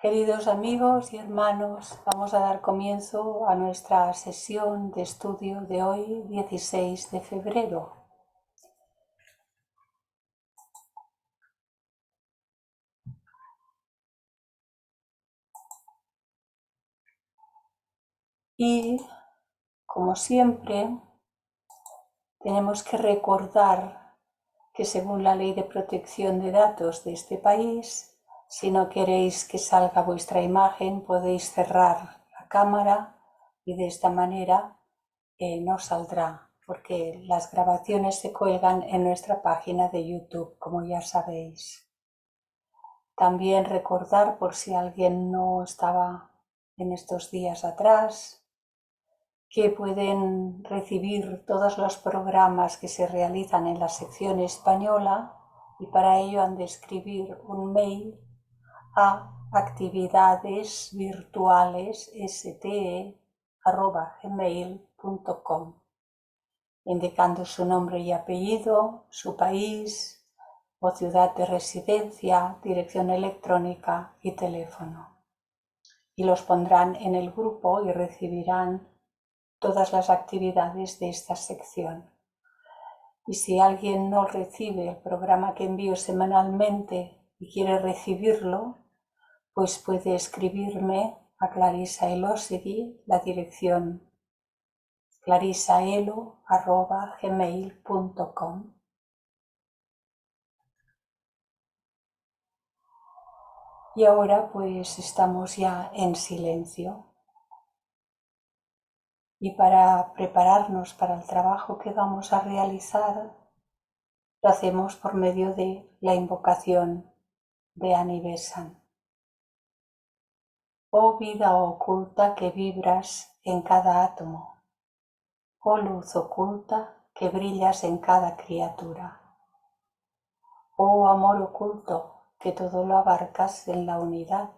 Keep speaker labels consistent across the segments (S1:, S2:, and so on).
S1: Queridos amigos y hermanos, vamos a dar comienzo a nuestra sesión de estudio de hoy, 16 de febrero. Y, como siempre, tenemos que recordar que según la Ley de Protección de Datos de este país, si no queréis que salga vuestra imagen, podéis cerrar la cámara y de esta manera no saldrá, porque las grabaciones se cuelgan en nuestra página de YouTube, como ya sabéis. También recordar, por si alguien no estaba en estos días atrás, que pueden recibir todos los programas que se realizan en la sección española y para ello han de escribir un mail a actividadesvirtualesste@gmail.com indicando su nombre y apellido, su país o ciudad de residencia, dirección electrónica y teléfono. Y los pondrán en el grupo y recibirán todas las actividades de esta sección. Y si alguien no recibe el programa que envío semanalmente y quiere recibirlo, pues puede escribirme a Clarisa Elosegui, la dirección clarisaelo@gmail.com. Y ahora pues estamos ya en silencio. Y para prepararnos para el trabajo que vamos a realizar, lo hacemos por medio de la invocación de Annie Besant. Oh vida oculta que vibras en cada átomo, oh luz oculta que brillas en cada criatura, oh amor oculto que todo lo abarcas en la unidad,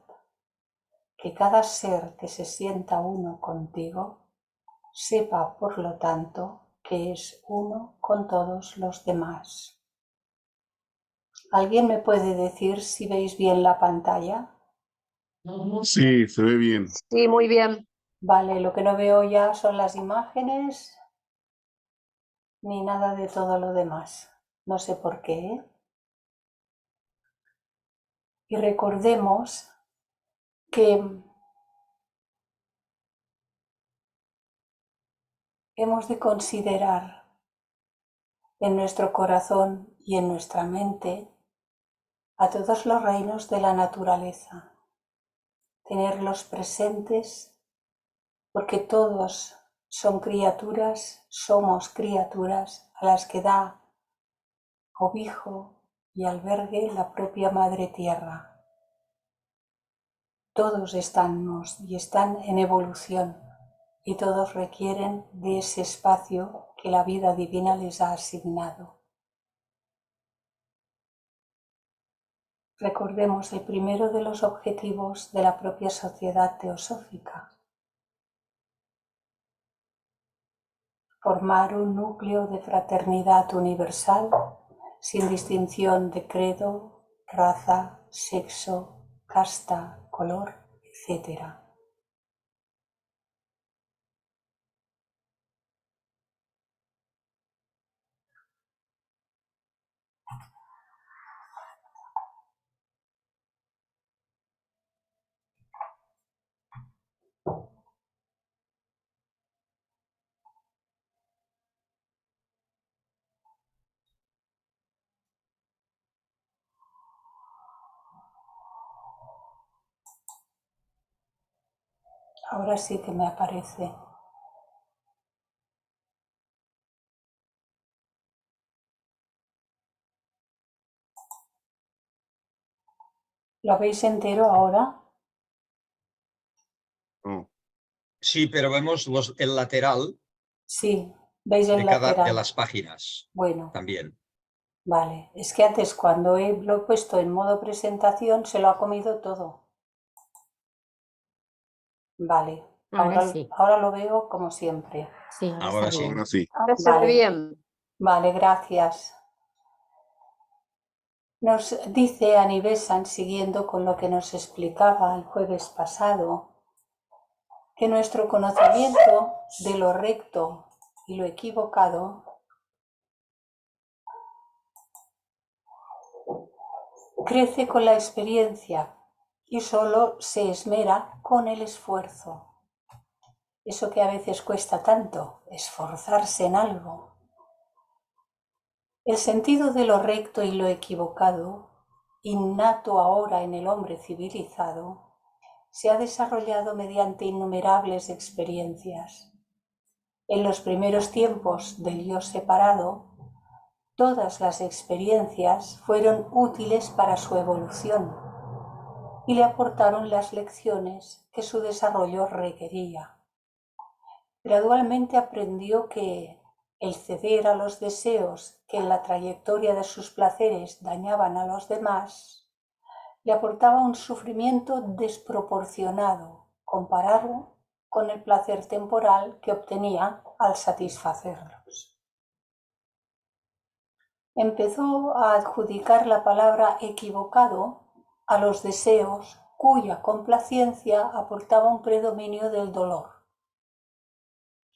S1: que cada ser que se sienta uno contigo sepa, por lo tanto, que es uno con todos los demás. ¿Alguien me puede decir si veis bien la pantalla?
S2: Sí, se ve bien.
S3: Sí, muy bien.
S1: Vale, lo que no veo ya son las imágenes ni nada de todo lo demás. No sé por qué, ¿eh? Y recordemos que hemos de considerar en nuestro corazón y en nuestra mente a todos los reinos de la naturaleza, tenerlos presentes porque todos son criaturas, somos criaturas a las que da cobijo y albergue la propia Madre Tierra. Todos estamos y están en evolución y todos requieren de ese espacio que la vida divina les ha asignado. Recordemos el primero de los objetivos de la propia sociedad teosófica: formar un núcleo de fraternidad universal sin distinción de credo, raza, sexo, casta, color, etc. Ahora sí que me aparece. ¿Lo veis entero ahora?
S2: No.
S4: Sí, pero vemos el lateral
S1: Sí, veis el
S4: de cada
S1: lateral.
S4: de las páginas
S1: Bueno,
S4: también.
S1: vale. Es que antes cuando lo he puesto en modo presentación se lo ha comido todo. Vale.
S3: Sí.
S1: Ahora lo veo como siempre.
S3: Sí,
S4: Ahora sí.
S2: Ahora sí.
S3: Ahora se
S1: Vale.
S3: ve bien.
S1: Vale, gracias. Nos dice Anibesan, siguiendo con lo que nos explicaba el jueves pasado, que nuestro conocimiento de lo recto y lo equivocado crece con la experiencia y solo se esmera con el esfuerzo. Eso que a veces cuesta tanto, esforzarse en algo. El sentido de lo recto y lo equivocado, innato ahora en el hombre civilizado, se ha desarrollado mediante innumerables experiencias. En los primeros tiempos del yo separado, todas las experiencias fueron útiles para su evolución y le aportaron las lecciones que su desarrollo requería. Gradualmente aprendió que el ceder a los deseos que en la trayectoria de sus placeres dañaban a los demás le aportaba un sufrimiento desproporcionado comparado con el placer temporal que obtenía al satisfacerlos. Empezó a adjudicar la palabra equivocado a los deseos cuya complacencia aportaba un predominio del dolor.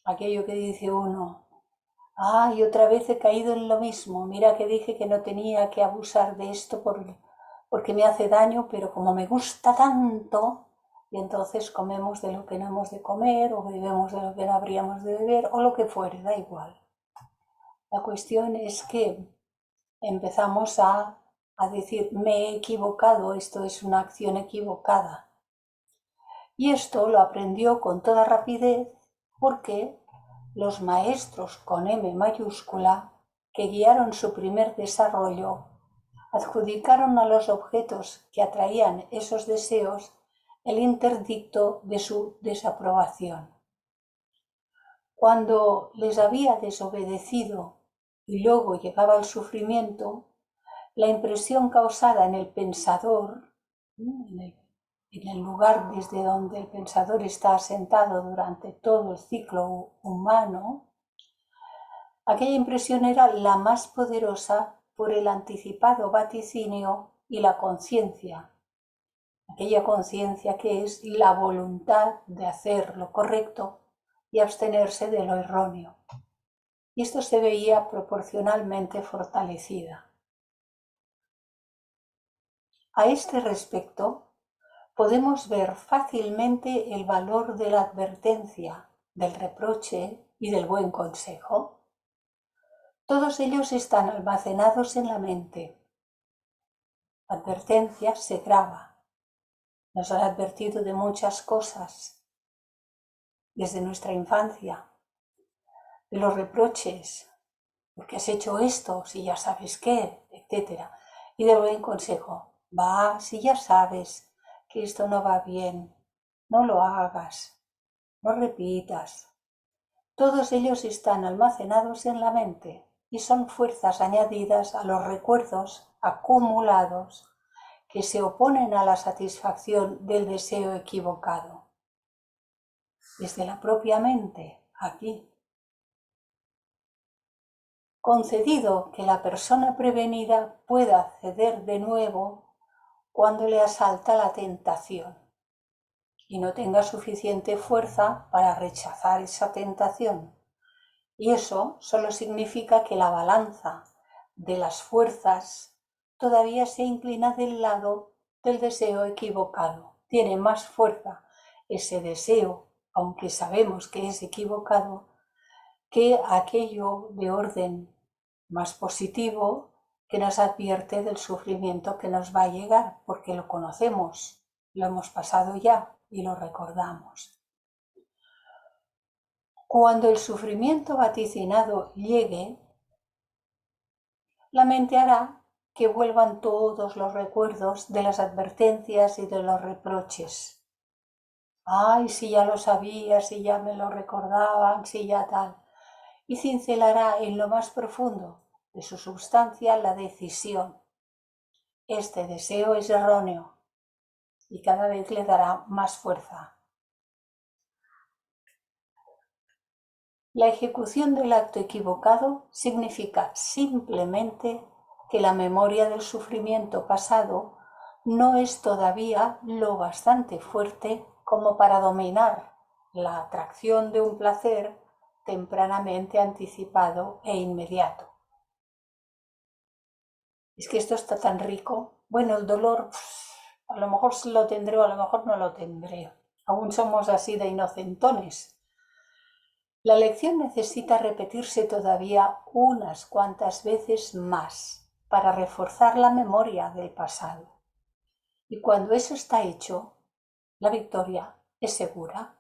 S1: Aquello que dice uno, ¡ay, otra vez he caído en lo mismo! Mira que dije que no tenía que abusar de esto porque me hace daño, pero como me gusta tanto, y entonces comemos de lo que no hemos de comer, o bebemos de lo que no habríamos de beber, o lo que fuere, da igual. La cuestión es que empezamos a decir, me he equivocado, esto es una acción equivocada. Y esto lo aprendió con toda rapidez porque los maestros con M mayúscula, que guiaron su primer desarrollo, adjudicaron a los objetos que atraían esos deseos el interdicto de su desaprobación. Cuando les había desobedecido y luego llegaba el sufrimiento, la impresión causada en el pensador, en el lugar desde donde el pensador está asentado durante todo el ciclo humano, aquella impresión era la más poderosa por el anticipado vaticinio y la conciencia, aquella conciencia que es la voluntad de hacer lo correcto y abstenerse de lo erróneo. Y esto se veía proporcionalmente fortalecida. A este respecto, podemos ver fácilmente el valor de la advertencia, del reproche y del buen consejo. Todos ellos están almacenados en la mente. La advertencia se graba. Nos han advertido de muchas cosas desde nuestra infancia, de los reproches, porque has hecho esto, si ya sabes qué, etc. Y del buen consejo, si ya sabes que esto no va bien, no lo hagas, no repitas. Todos ellos están almacenados en la mente y son fuerzas añadidas a los recuerdos acumulados que se oponen a la satisfacción del deseo equivocado. Desde la propia mente, aquí. Concedido que la persona prevenida pueda ceder de nuevo cuando le asalta la tentación y no tenga suficiente fuerza para rechazar esa tentación. Y eso solo significa que la balanza de las fuerzas todavía se inclina del lado del deseo equivocado. Tiene más fuerza ese deseo, aunque sabemos que es equivocado, que aquello de orden más positivo que nos advierte del sufrimiento que nos va a llegar, porque lo conocemos, lo hemos pasado ya y lo recordamos. Cuando el sufrimiento vaticinado llegue, la mente hará que vuelvan todos los recuerdos de las advertencias y de los reproches. ¡Ay, si ya lo sabía, si ya me lo recordaban, si ya tal! Y cincelará en lo más profundo de su substancia la decisión. Este deseo es erróneo y cada vez le dará más fuerza. La ejecución del acto equivocado significa simplemente que la memoria del sufrimiento pasado no es todavía lo bastante fuerte como para dominar la atracción de un placer tempranamente anticipado e inmediato. Es que esto está tan rico. Bueno, el dolor, a lo mejor lo tendré o a lo mejor no lo tendré. Aún somos así de inocentones. La lección necesita repetirse todavía unas cuantas veces más para reforzar la memoria del pasado. Y cuando eso está hecho, la victoria es segura.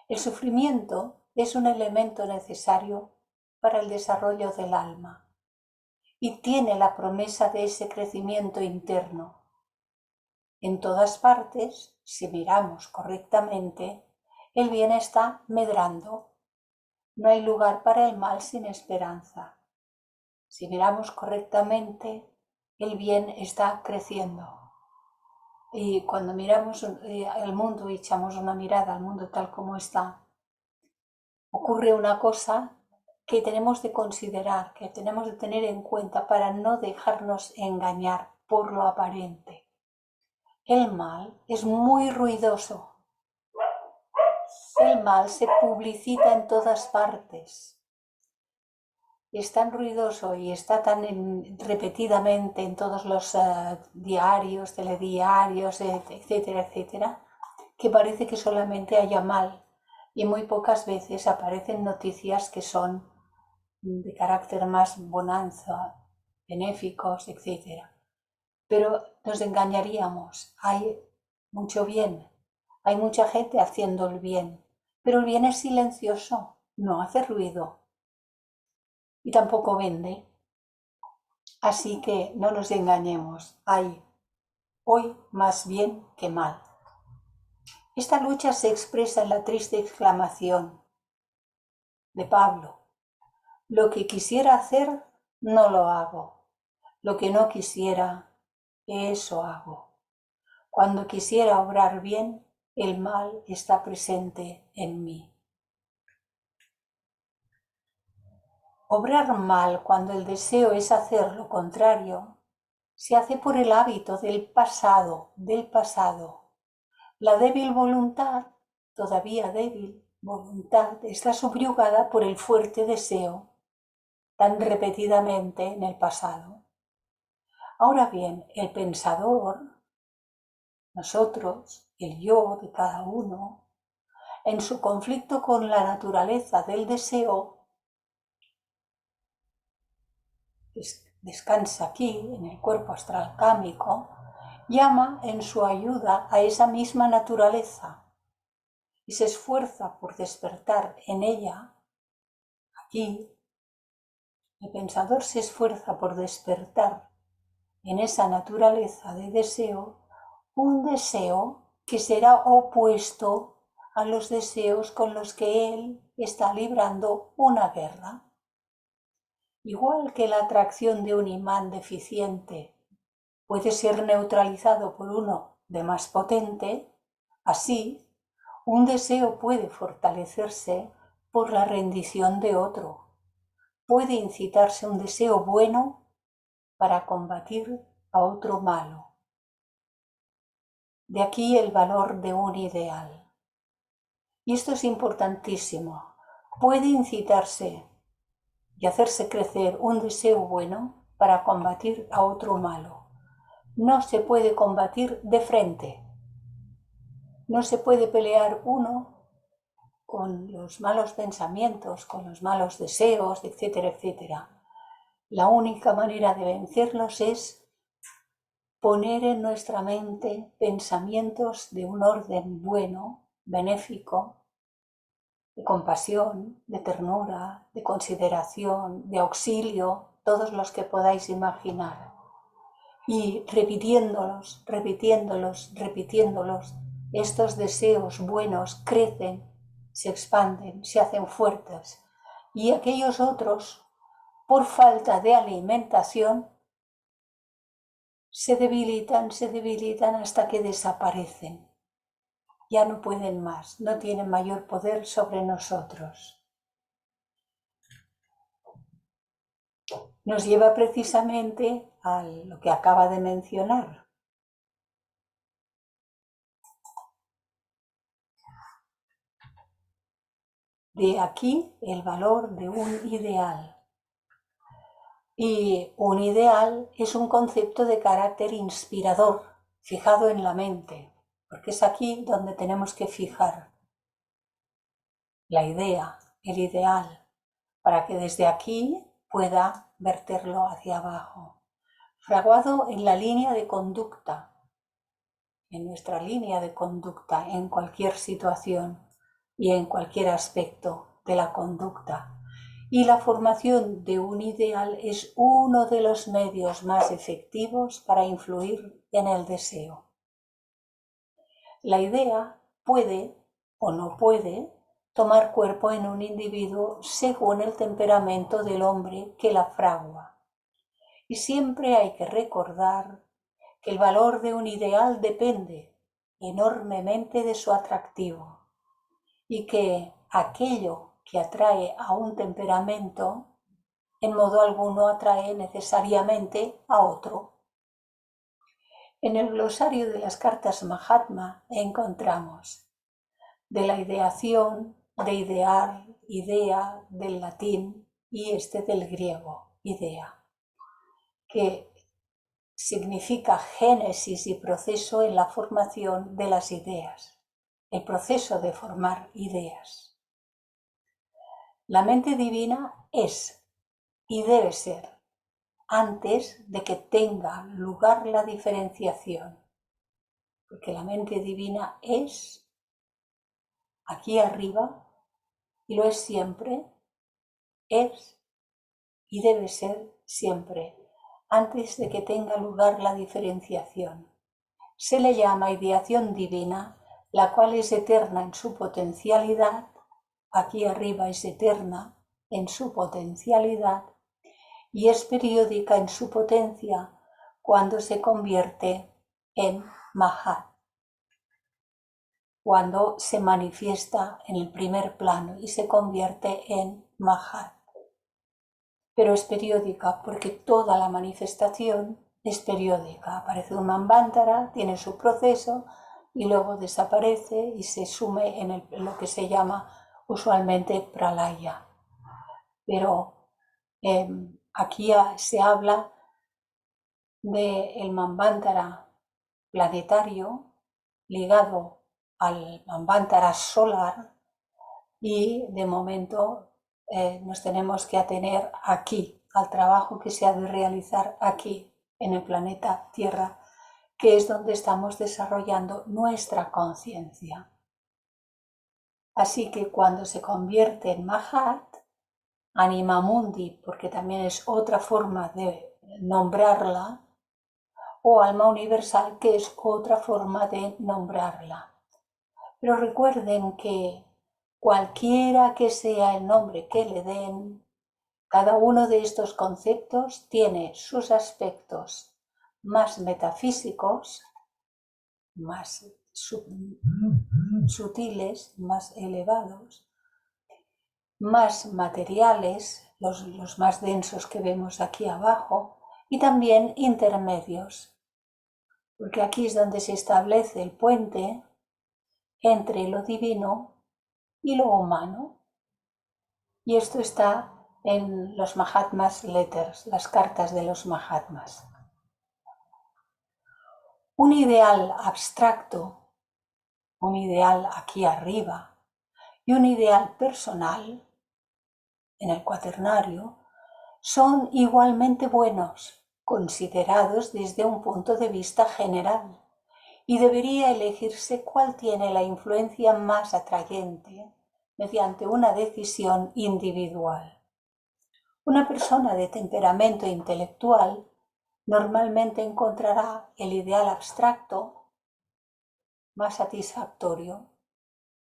S1: El sufrimiento es un elemento necesario para el desarrollo del alma y tiene la promesa de ese crecimiento interno. En todas partes, si miramos correctamente, el bien está medrando. No hay lugar para el mal sin esperanza. Si miramos correctamente, el bien está creciendo. Y cuando miramos el mundo y echamos una mirada al mundo tal como está, ocurre una cosa que tenemos de considerar, que tenemos de tener en cuenta para no dejarnos engañar por lo aparente. El mal es muy ruidoso. El mal se publicita en todas partes. Es tan ruidoso y está tan repetidamente en todos los diarios, telediarios, etcétera, etcétera, que parece que solamente haya mal y muy pocas veces aparecen noticias que son de carácter más bonanza, benéficos, etcétera. Pero nos engañaríamos. Hay mucho bien, hay mucha gente haciendo el bien, pero el bien es silencioso, no hace ruido y tampoco vende. Así que no nos engañemos, hay hoy más bien que mal. Esta lucha se expresa en la triste exclamación de Pablo: lo que quisiera hacer, no lo hago. Lo que no quisiera, eso hago. Cuando quisiera obrar bien, el mal está presente en mí. Obrar mal cuando el deseo es hacer lo contrario, se hace por el hábito del pasado. La débil voluntad, todavía débil voluntad, está subyugada por el fuerte deseo, tan repetidamente en el pasado. Ahora bien, el pensador, nosotros, el yo de cada uno, en su conflicto con la naturaleza del deseo, descansa aquí, en el cuerpo astral cámico, llama en su ayuda a esa misma naturaleza y se esfuerza por despertar en ella, aquí, el pensador se esfuerza por despertar en esa naturaleza de deseo, un deseo que será opuesto a los deseos con los que él está librando una guerra. Igual que la atracción de un imán deficiente puede ser neutralizado por uno de más potente, así, un deseo puede fortalecerse por la rendición de otro. Puede incitarse un deseo bueno para combatir a otro malo. De aquí el valor de un ideal. Y esto es importantísimo. Puede incitarse y hacerse crecer un deseo bueno para combatir a otro malo. No se puede combatir de frente. No se puede pelear uno con los malos pensamientos, con los malos deseos, etcétera, etcétera. La única manera de vencerlos es poner en nuestra mente pensamientos de un orden bueno, benéfico, de compasión, de ternura, de consideración, de auxilio, todos los que podáis imaginar. Y repitiéndolos, estos deseos buenos crecen, se expanden, se hacen fuertes. Y aquellos otros, por falta de alimentación, se debilitan hasta que desaparecen. Ya no pueden más, no tienen mayor poder sobre nosotros. nos lleva precisamente a lo que acaba de mencionar. De aquí el valor de un ideal. Y un ideal es un concepto de carácter inspirador, fijado en la mente, porque es aquí donde tenemos que fijar la idea, el ideal, para que desde aquí pueda verterlo hacia abajo. Fraguado en la línea de conducta, en nuestra línea de conducta, en cualquier situación y en cualquier aspecto de la conducta. Y la formación de un ideal es uno de los medios más efectivos para influir en el deseo. La idea puede o no puede tomar cuerpo en un individuo según el temperamento del hombre que la fragua. Y siempre hay que recordar que el valor de un ideal depende enormemente de su atractivo y que aquello que atrae a un temperamento en modo alguno atrae necesariamente a otro. En el glosario de las cartas Mahatma encontramos de la ideación, de idear, idea, del latín y del griego, idea, que significa génesis y proceso en la formación de las ideas, el proceso de formar ideas. La mente divina es y debe ser antes de que tenga lugar la diferenciación, porque la mente divina es aquí arriba y lo es siempre, es y debe ser siempre, antes de que tenga lugar la diferenciación. Se le llama ideación divina, la cual es eterna en su potencialidad, aquí arriba es eterna en su potencialidad, y es periódica en su potencia cuando se convierte en Mahat, cuando se manifiesta en el primer plano y se convierte en Mahat. Pero es periódica porque toda la manifestación es periódica. Aparece un Manvantara, tiene su proceso y luego desaparece y se sume en lo que se llama usualmente Pralaya. Pero aquí se habla del Manvantara planetario ligado al Manvantara solar y de momento nos tenemos que atener aquí, al trabajo que se ha de realizar aquí en el planeta Tierra, que es donde estamos desarrollando nuestra conciencia. Así que cuando se convierte en Mahat, Anima Mundi, porque también es otra forma de nombrarla, o alma universal, que es otra forma de nombrarla. Pero recuerden que cualquiera que sea el nombre que le den, cada uno de estos conceptos tiene sus aspectos más metafísicos, más sutiles, más elevados, más materiales, los más densos que vemos aquí abajo, y también intermedios, porque aquí es donde se establece el puente entre lo divino y lo humano. Y esto está en los Mahatmas Letters, las cartas de los Mahatmas. Un ideal abstracto, un ideal aquí arriba y un ideal personal en el cuaternario son igualmente buenos, considerados desde un punto de vista general, y debería elegirse cuál tiene la influencia más atrayente mediante una decisión individual. Una persona de temperamento intelectual normalmente encontrará el ideal abstracto más satisfactorio,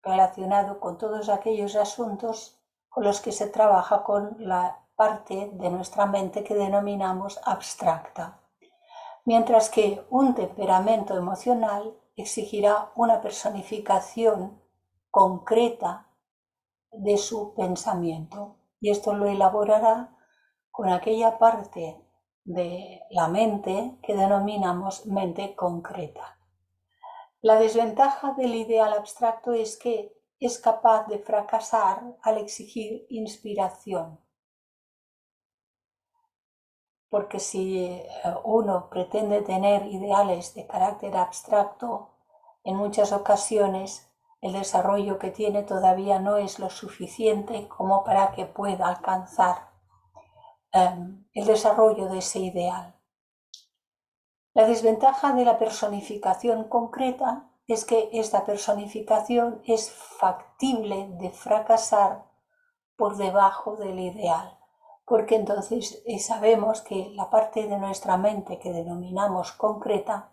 S1: relacionado con todos aquellos asuntos con los que se trabaja con la parte de nuestra mente que denominamos abstracta, mientras que un temperamento emocional exigirá una personificación concreta de su pensamiento, y esto lo elaborará con aquella parte de la mente que denominamos mente concreta. La desventaja del ideal abstracto es que es capaz de fracasar al exigir inspiración. Porque si uno pretende tener ideales de carácter abstracto, en muchas ocasiones el desarrollo que tiene todavía no es lo suficiente como para que pueda alcanzar el desarrollo de ese ideal. La desventaja de la personificación concreta es que esta personificación es factible de fracasar por debajo del ideal, porque entonces sabemos que la parte de nuestra mente que denominamos concreta,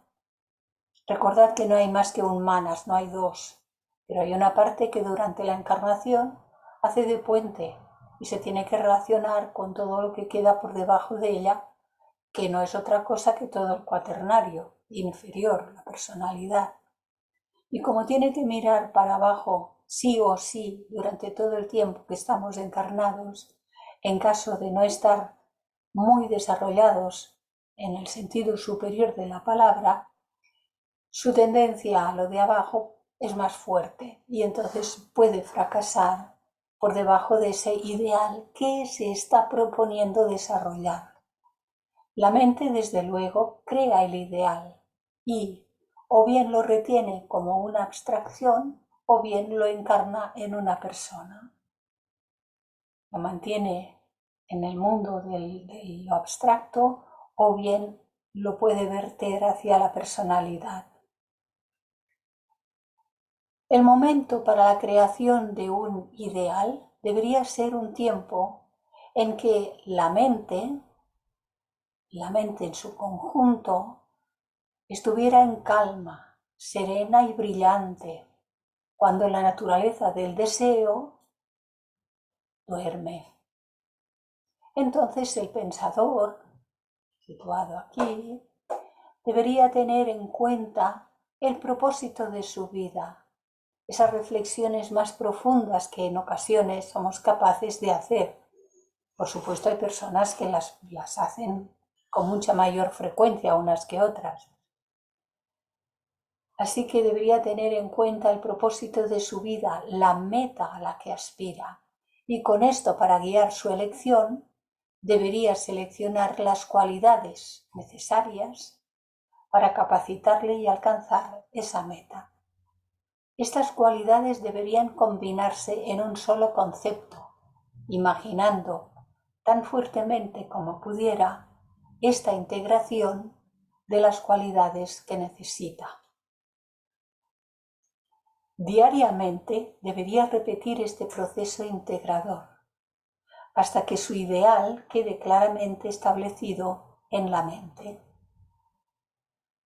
S1: recordad que no hay más que un manas, no hay dos, pero hay una parte que durante la encarnación hace de puente y se tiene que relacionar con todo lo que queda por debajo de ella, que no es otra cosa que todo el cuaternario inferior, la personalidad. Y como tiene que mirar para abajo sí o sí durante todo el tiempo que estamos encarnados, en caso de no estar muy desarrollados en el sentido superior de la palabra, su tendencia a lo de abajo es más fuerte y entonces puede fracasar por debajo de ese ideal que se está proponiendo desarrollar. La mente, desde luego, crea el ideal y o bien lo retiene como una abstracción o bien lo encarna en una persona. Lo mantiene en el mundo de lo abstracto o bien lo puede verter hacia la personalidad. El momento para la creación de un ideal debería ser un tiempo en que la mente en su conjunto, estuviera en calma, serena y brillante, cuando la naturaleza del deseo duerme. Entonces el pensador, situado aquí, debería tener en cuenta el propósito de su vida, esas reflexiones más profundas que en ocasiones somos capaces de hacer. Por supuesto, hay personas que las hacen con mucha mayor frecuencia unas que otras. Así que debería tener en cuenta el propósito de su vida, la meta a la que aspira. Y con esto, para guiar su elección, debería seleccionar las cualidades necesarias para capacitarle y alcanzar esa meta. Estas cualidades deberían combinarse en un solo concepto, imaginando tan fuertemente como pudiera esta integración de las cualidades que necesita. Diariamente debería repetir este proceso integrador hasta que su ideal quede claramente establecido en la mente.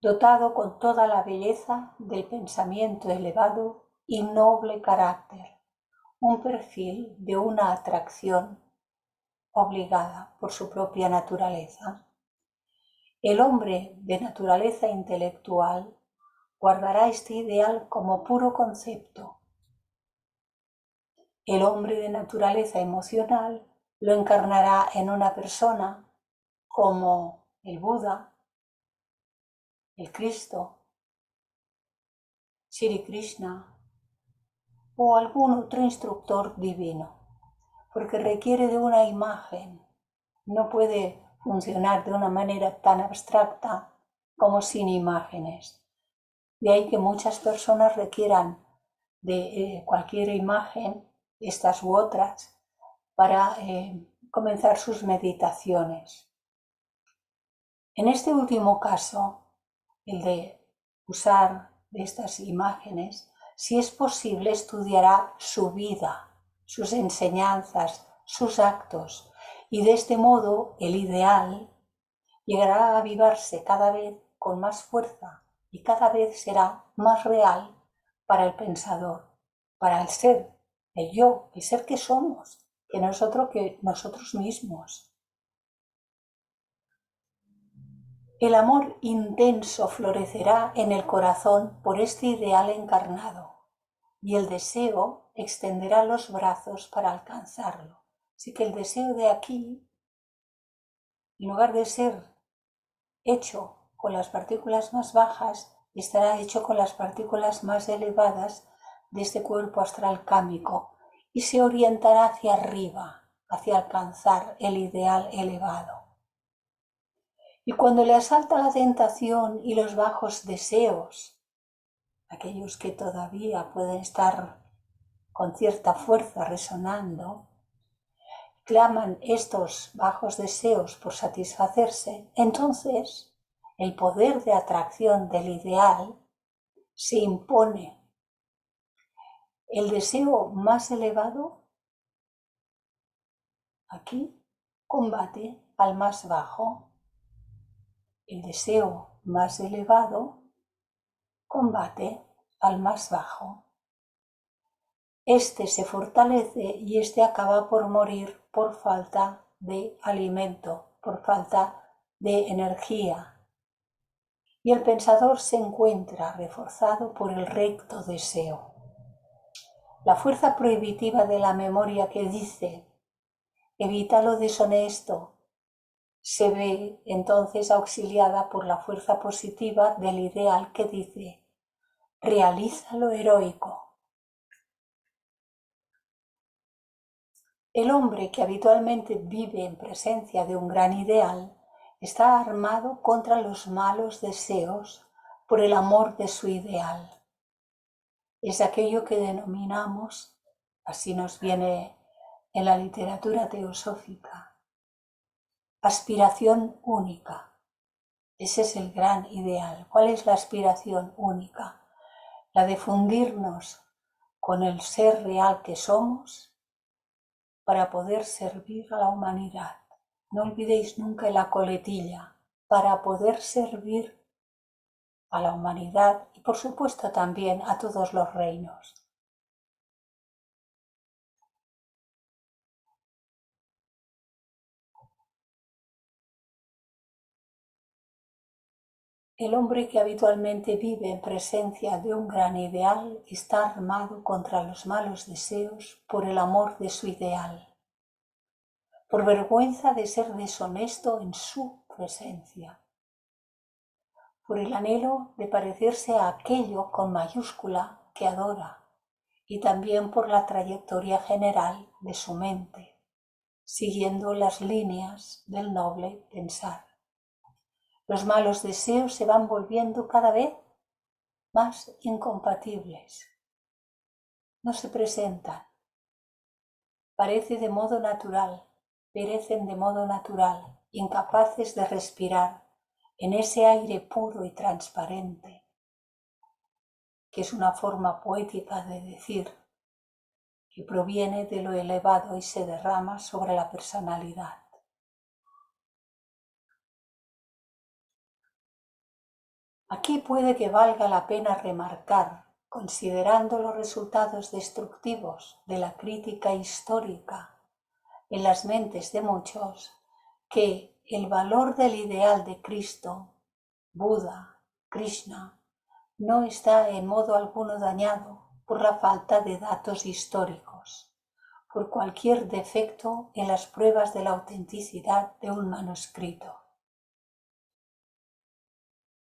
S1: Dotado con toda la belleza del pensamiento elevado y noble carácter, un perfil de una atracción obligada por su propia naturaleza. El hombre de naturaleza intelectual guardará este ideal como puro concepto. El hombre de naturaleza emocional lo encarnará en una persona como el Buda, el Cristo, Sri Krishna o algún otro instructor divino, porque requiere de una imagen. No puede funcionar de una manera tan abstracta como sin imágenes. De ahí que muchas personas requieran de cualquier imagen, estas u otras, para comenzar sus meditaciones. En este último caso, el de usar de estas imágenes, si es posible, estudiará su vida, sus enseñanzas, sus actos, y de este modo el ideal llegará a avivarse cada vez con más fuerza y cada vez será más real para el pensador, para el ser, el yo, el ser que somos, que nosotros mismos. El amor intenso florecerá en el corazón por este ideal encarnado y el deseo extenderá los brazos para alcanzarlo. Así que el deseo de aquí en lugar de ser hecho con las partículas más bajas, estará hecho con las partículas más elevadas de este cuerpo astral cámico y se orientará hacia arriba, hacia alcanzar el ideal elevado. Y cuando le asalta la tentación y los bajos deseos, aquellos que todavía pueden estar con cierta fuerza resonando, claman estos bajos deseos por satisfacerse, entonces el poder de atracción del ideal se impone. El deseo más elevado aquí combate al más bajo. El deseo más elevado combate al más bajo. Este se fortalece y este acaba por morir por falta de alimento, por falta de energía. Y el pensador se encuentra reforzado por el recto deseo. La fuerza prohibitiva de la memoria que dice evita lo deshonesto se ve entonces auxiliada por la fuerza positiva del ideal que dice realiza lo heroico. El hombre que habitualmente vive en presencia de un gran ideal está armado contra los malos deseos por el amor de su ideal. Es aquello que denominamos, así nos viene en la literatura teosófica, aspiración única. Ese es el gran ideal. ¿Cuál es la aspiración única? La de fundirnos con el ser real que somos para poder servir a la humanidad. No olvidéis nunca la coletilla, para poder servir a la humanidad y por supuesto también a todos los reinos. El hombre que habitualmente vive en presencia de un gran ideal está armado contra los malos deseos por el amor de su ideal, por vergüenza de ser deshonesto en su presencia, por el anhelo de parecerse a aquello con mayúscula que adora y también por la trayectoria general de su mente, siguiendo las líneas del noble pensar. Los malos deseos se van volviendo cada vez más incompatibles. No se presentan. Parece de modo natural, perecen de modo natural, incapaces de respirar en ese aire puro y transparente, que es una forma poética de decir que proviene de lo elevado y se derrama sobre la personalidad. Aquí puede que valga la pena remarcar, considerando los resultados destructivos de la crítica histórica en las mentes de muchos, que el valor del ideal de Cristo, Buda, Krishna, no está en modo alguno dañado por la falta de datos históricos, por cualquier defecto en las pruebas de la autenticidad de un manuscrito.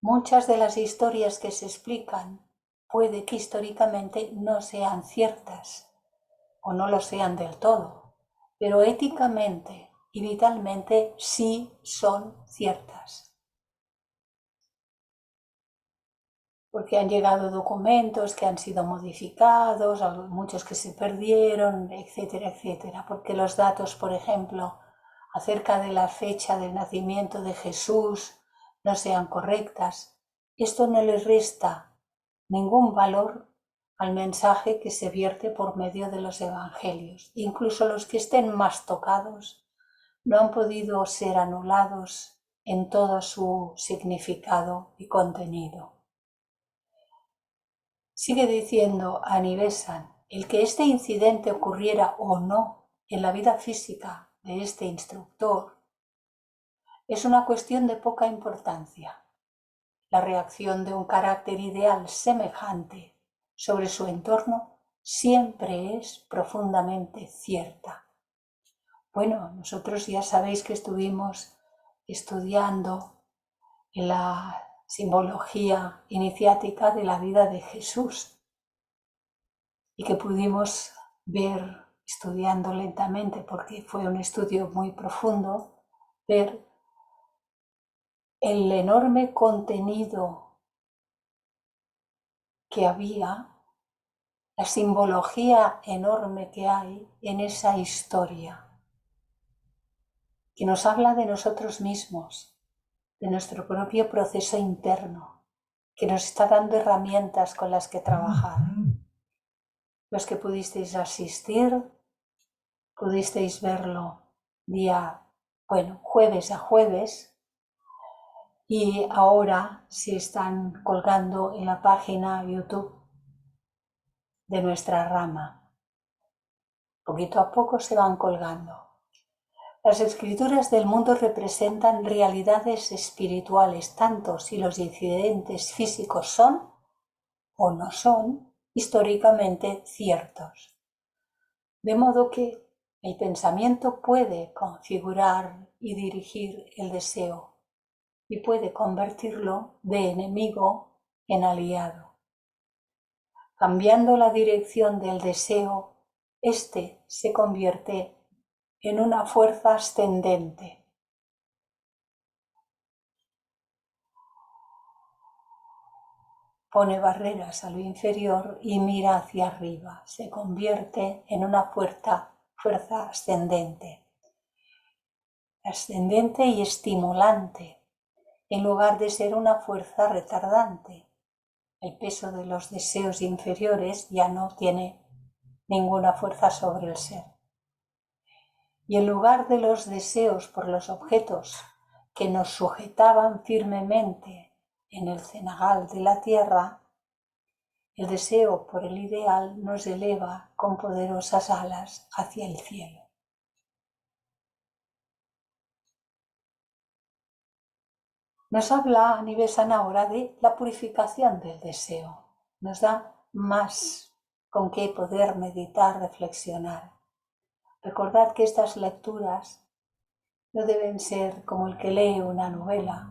S1: Muchas de las historias que se explican puede que históricamente no sean ciertas o no lo sean del todo, pero éticamente y vitalmente sí son ciertas. Porque han llegado documentos que han sido modificados, muchos que se perdieron, etcétera, etcétera. Porque los datos, por ejemplo, acerca de la fecha del nacimiento de Jesús no sean correctas. Esto no les resta ningún valor al mensaje que se vierte por medio de los evangelios. Incluso los que estén más tocados no han podido ser anulados en todo su significado y contenido. Sigue diciendo Anibesan, el que este incidente ocurriera o no en la vida física de este instructor es una cuestión de poca importancia. La reacción de un carácter ideal semejante sobre su entorno siempre es profundamente cierta. Bueno, nosotros ya sabéis que estuvimos estudiando la simbología iniciática de la vida de Jesús y que pudimos ver, estudiando lentamente, porque fue un estudio muy profundo, ver el enorme contenido que había, la simbología enorme que hay en esa historia, que nos habla de nosotros mismos, de nuestro propio proceso interno, que nos está dando herramientas con las que trabajar. Los que pudisteis asistir, pudisteis verlo jueves a jueves, y ahora se están colgando en la página YouTube de nuestra rama. Poquito a poco se van colgando. Las escrituras del mundo representan realidades espirituales, tanto si los incidentes físicos son o no son históricamente ciertos. De modo que el pensamiento puede configurar y dirigir el deseo y puede convertirlo de enemigo en aliado. Cambiando la dirección del deseo, éste se convierte en una fuerza ascendente. Pone barreras a lo inferior y mira hacia arriba. Se convierte en una fuerza ascendente. Ascendente y estimulante, en lugar de ser una fuerza retardante. El peso de los deseos inferiores ya no tiene ninguna fuerza sobre el ser. Y en lugar de los deseos por los objetos que nos sujetaban firmemente en el cenagal de la tierra, el deseo por el ideal nos eleva con poderosas alas hacia el cielo. Nos habla Nibbesana ahora de la purificación del deseo. Nos da más con qué poder meditar, reflexionar. Recordad que estas lecturas no deben ser como el que lee una novela,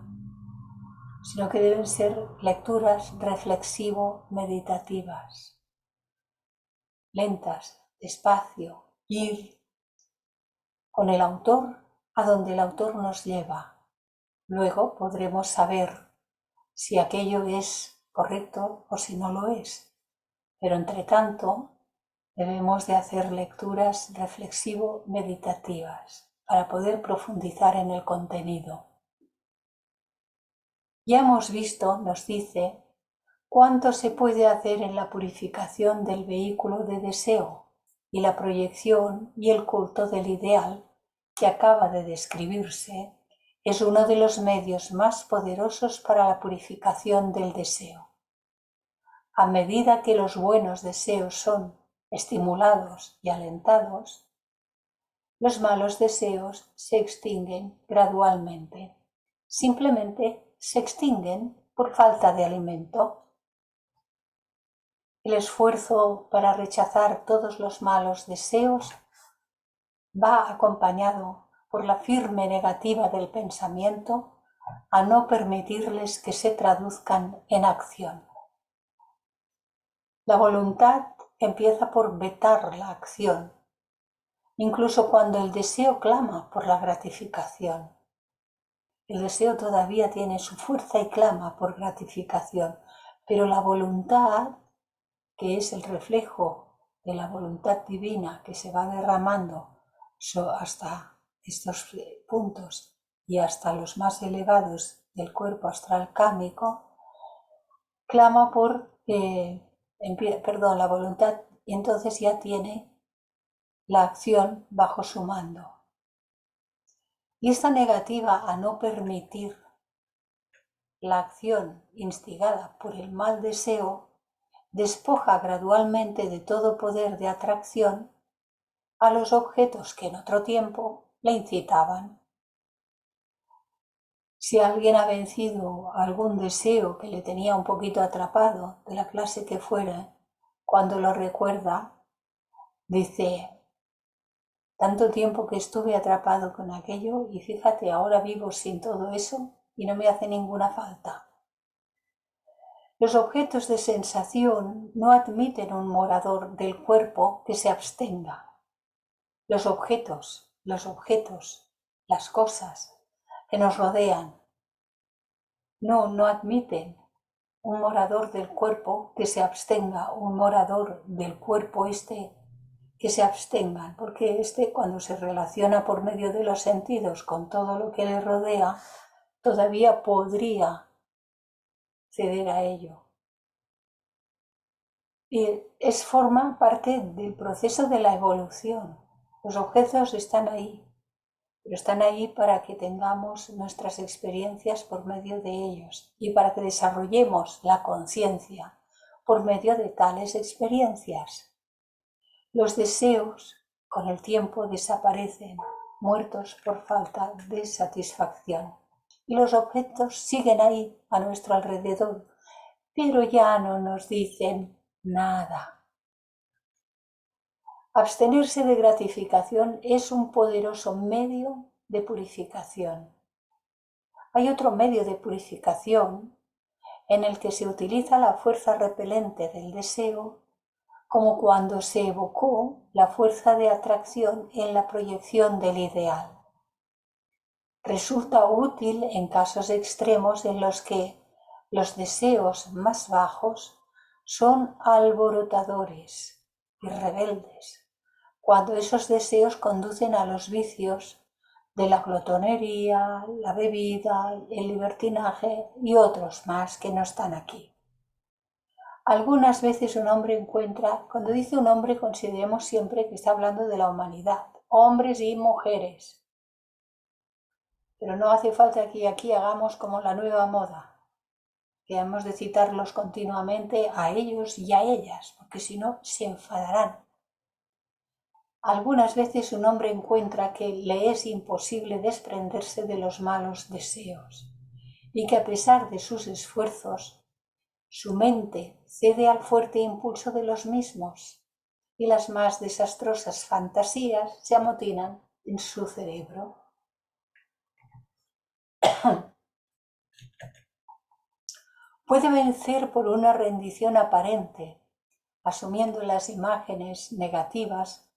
S1: sino que deben ser lecturas reflexivo-meditativas, lentas, despacio, ir con el autor a donde el autor nos lleva. Luego podremos saber si aquello es correcto o si no lo es. Pero entre tanto, debemos de hacer lecturas reflexivo-meditativas para poder profundizar en el contenido. Ya hemos visto, nos dice, cuánto se puede hacer en la purificación del vehículo de deseo y la proyección y el culto del ideal que acaba de describirse es uno de los medios más poderosos para la purificación del deseo. A medida que los buenos deseos son estimulados y alentados, los malos deseos se extinguen gradualmente. Simplemente se extinguen por falta de alimento. El esfuerzo para rechazar todos los malos deseos va acompañado por la firme negativa del pensamiento a no permitirles que se traduzcan en acción. La voluntad empieza por vetar la acción, incluso cuando el deseo clama por la gratificación. El deseo todavía tiene su fuerza y clama por gratificación, pero la voluntad, que es el reflejo de la voluntad divina que se va derramando hasta estos puntos y hasta los más elevados del cuerpo astral kámico, clama por la voluntad, y entonces ya tiene la acción bajo su mando. Y esta negativa a no permitir la acción instigada por el mal deseo despoja gradualmente de todo poder de atracción a los objetos que en otro tiempo le incitaban. Si alguien ha vencido algún deseo que le tenía un poquito atrapado, de la clase que fuera, cuando lo recuerda, dice, tanto tiempo que estuve atrapado con aquello y fíjate, ahora vivo sin todo eso y no me hace ninguna falta. Los objetos de sensación no admiten un morador del cuerpo que se abstenga. Los objetos, las cosas que nos rodean, no admiten un morador del cuerpo que se abstenga, un morador del cuerpo que se abstenga, porque cuando se relaciona por medio de los sentidos con todo lo que le rodea, todavía podría ceder a ello. Y forma parte del proceso de la evolución. Los objetos están ahí, pero están ahí para que tengamos nuestras experiencias por medio de ellos y para que desarrollemos la conciencia por medio de tales experiencias. Los deseos con el tiempo desaparecen, muertos por falta de satisfacción. Y los objetos siguen ahí a nuestro alrededor, pero ya no nos dicen nada. Abstenerse de gratificación es un poderoso medio de purificación. Hay otro medio de purificación en el que se utiliza la fuerza repelente del deseo, como cuando se evocó la fuerza de atracción en la proyección del ideal. Resulta útil en casos extremos en los que los deseos más bajos son alborotadores y rebeldes, cuando esos deseos conducen a los vicios de la glotonería, la bebida, el libertinaje y otros más que no están aquí. Algunas veces un hombre encuentra, cuando dice un hombre consideremos siempre que está hablando de la humanidad, hombres y mujeres. Pero no hace falta que aquí hagamos como la nueva moda, que hemos de citarlos continuamente a ellos y a ellas, porque si no se enfadarán. Algunas veces un hombre encuentra que le es imposible desprenderse de los malos deseos y que a pesar de sus esfuerzos, su mente cede al fuerte impulso de los mismos y las más desastrosas fantasías se amotinan en su cerebro. Puede vencer por una rendición aparente, asumiendo las imágenes negativas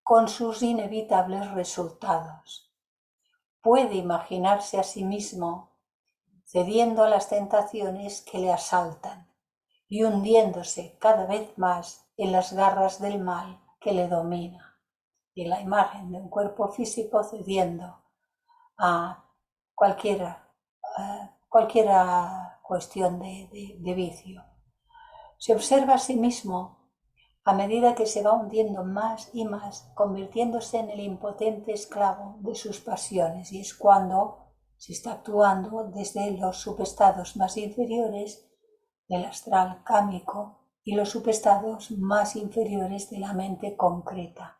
S1: con sus inevitables resultados. Puede imaginarse a sí mismo cediendo a las tentaciones que le asaltan y hundiéndose cada vez más en las garras del mal que le domina, y la imagen de un cuerpo físico cediendo a cualquier cuestión de vicio. Se observa a sí mismo a medida que se va hundiendo más y más, convirtiéndose en el impotente esclavo de sus pasiones, y es cuando se está actuando desde los subestados más inferiores del astral cámico y los subestados más inferiores de la mente concreta.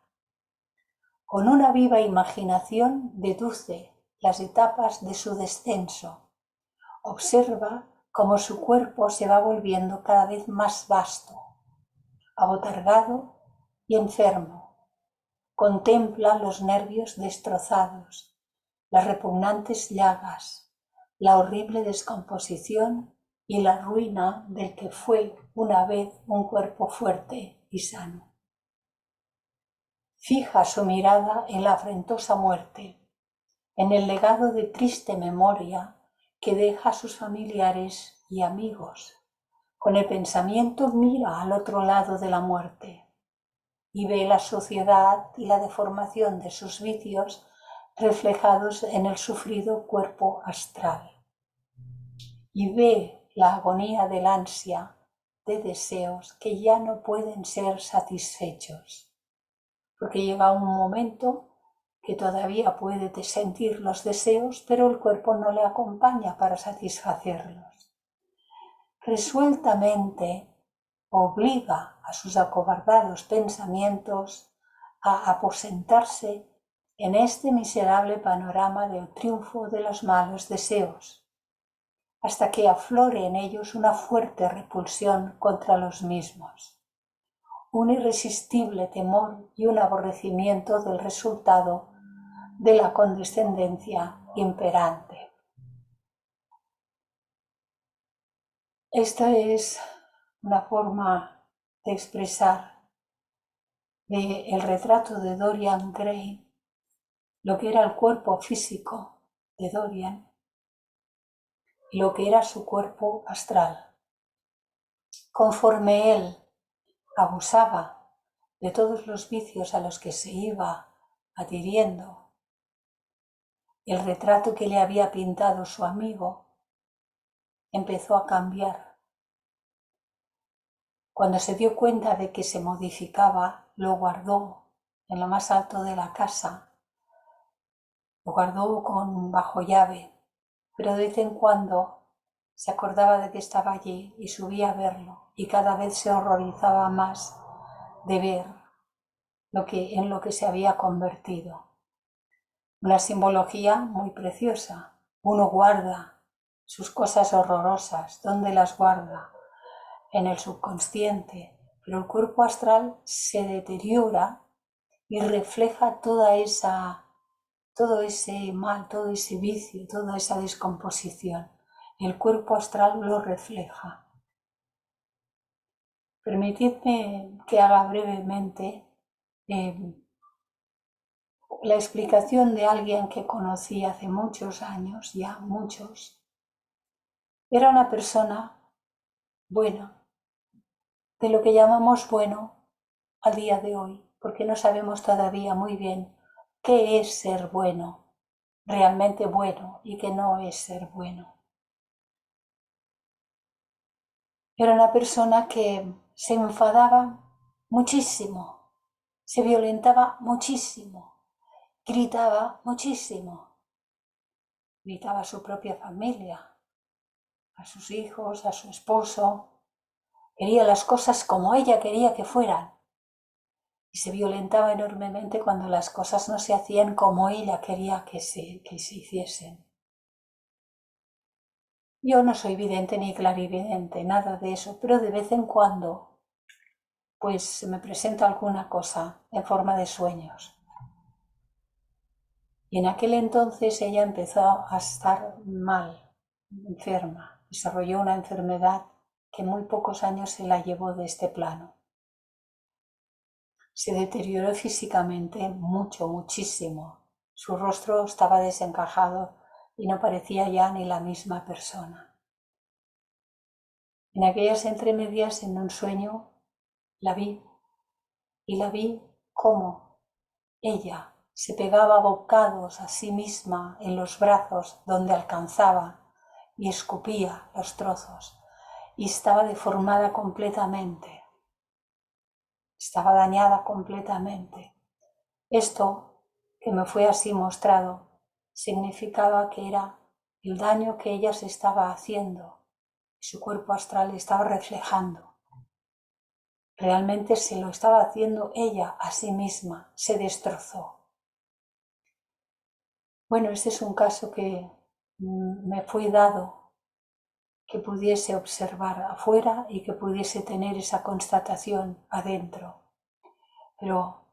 S1: Con una viva imaginación deduce las etapas de su descenso. Observa cómo su cuerpo se va volviendo cada vez más vasto, abotargado y enfermo. Contempla los nervios destrozados, las repugnantes llagas, la horrible descomposición y la ruina del que fue una vez un cuerpo fuerte y sano. Fija su mirada en la afrentosa muerte, en el legado de triste memoria que deja a sus familiares y amigos. Con el pensamiento mira al otro lado de la muerte y ve la suciedad y la deformación de sus vicios reflejados en el sufrido cuerpo astral. Y ve la agonía del ansia de deseos que ya no pueden ser satisfechos, porque llega un momento que todavía puede sentir los deseos, pero el cuerpo no le acompaña para satisfacerlos. Resueltamente obliga a sus acobardados pensamientos a aposentarse en este miserable panorama del triunfo de los malos deseos, hasta que aflore en ellos una fuerte repulsión contra los mismos. un irresistible temor y un aborrecimiento del resultado de la condescendencia imperante. Esta es una forma de expresar el retrato de Dorian Gray, lo que era el cuerpo físico de Dorian y lo que era su cuerpo astral. Conforme él abusaba de todos los vicios a los que se iba adhiriendo, el retrato que le había pintado su amigo empezó a cambiar. Cuando se dio cuenta de que se modificaba, lo guardó en lo más alto de la casa, lo guardó bajo llave, pero de vez en cuando se acordaba de que estaba allí y subía a verlo, y cada vez se horrorizaba más de ver en lo que se había convertido. Una simbología muy preciosa. Uno guarda sus cosas horrorosas. ¿Dónde las guarda? En el subconsciente. Pero el cuerpo astral se deteriora y refleja todo ese mal, todo ese vicio, toda esa descomposición. El cuerpo astral lo refleja. Permitidme que haga brevemente la explicación de alguien que conocí hace muchos años, ya muchos. Era una persona buena, de lo que llamamos bueno al día de hoy, porque no sabemos todavía muy bien qué es ser bueno, realmente bueno, y qué no es ser bueno. Era una persona que se enfadaba muchísimo, se violentaba muchísimo, gritaba muchísimo. Gritaba a su propia familia, a sus hijos, a su esposo. Quería las cosas como ella quería que fueran. Y se violentaba enormemente cuando las cosas no se hacían como ella quería que se hiciesen. Yo no soy vidente ni clarividente, nada de eso, pero de vez en cuando pues se me presenta alguna cosa en forma de sueños. Y en aquel entonces ella empezó a estar mal, enferma, desarrolló una enfermedad que en muy pocos años se la llevó de este plano. Se deterioró físicamente mucho, muchísimo. Su rostro estaba desencajado y no parecía ya ni la misma persona. En aquellas entremedias, en un sueño, la vi cómo ella se pegaba bocados a sí misma en los brazos donde alcanzaba y escupía los trozos, y estaba deformada completamente, estaba dañada completamente. Esto, que me fue así mostrado, significaba que era el daño que ella se estaba haciendo y su cuerpo astral estaba reflejando. Realmente se lo estaba haciendo ella a sí misma, se destrozó. Bueno, este es un caso que me fue dado, que pudiese observar afuera y que pudiese tener esa constatación adentro. Pero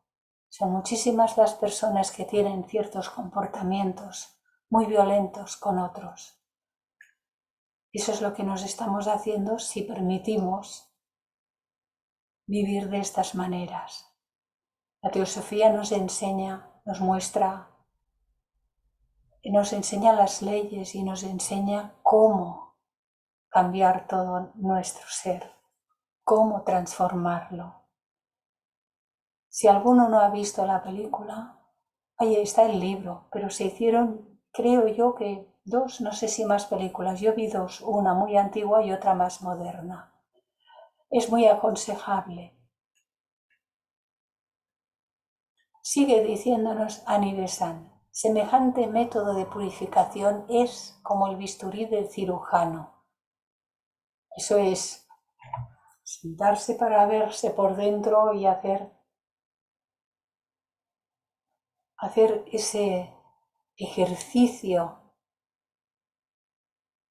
S1: son muchísimas las personas que tienen ciertos comportamientos muy violentos con otros. Eso es lo que nos estamos haciendo si permitimos vivir de estas maneras. La teosofía nos enseña, nos muestra, nos enseña las leyes y nos enseña cómo cambiar todo nuestro ser, cómo transformarlo. Si alguno no ha visto la película, ahí está el libro, pero se hicieron, creo yo que 2, no sé si más películas. Yo vi 2, una muy antigua y otra más moderna. Es muy aconsejable. Sigue diciéndonos Annie Besant, semejante método de purificación es como el bisturí del cirujano. Eso es sentarse para verse por dentro y hacer ese ejercicio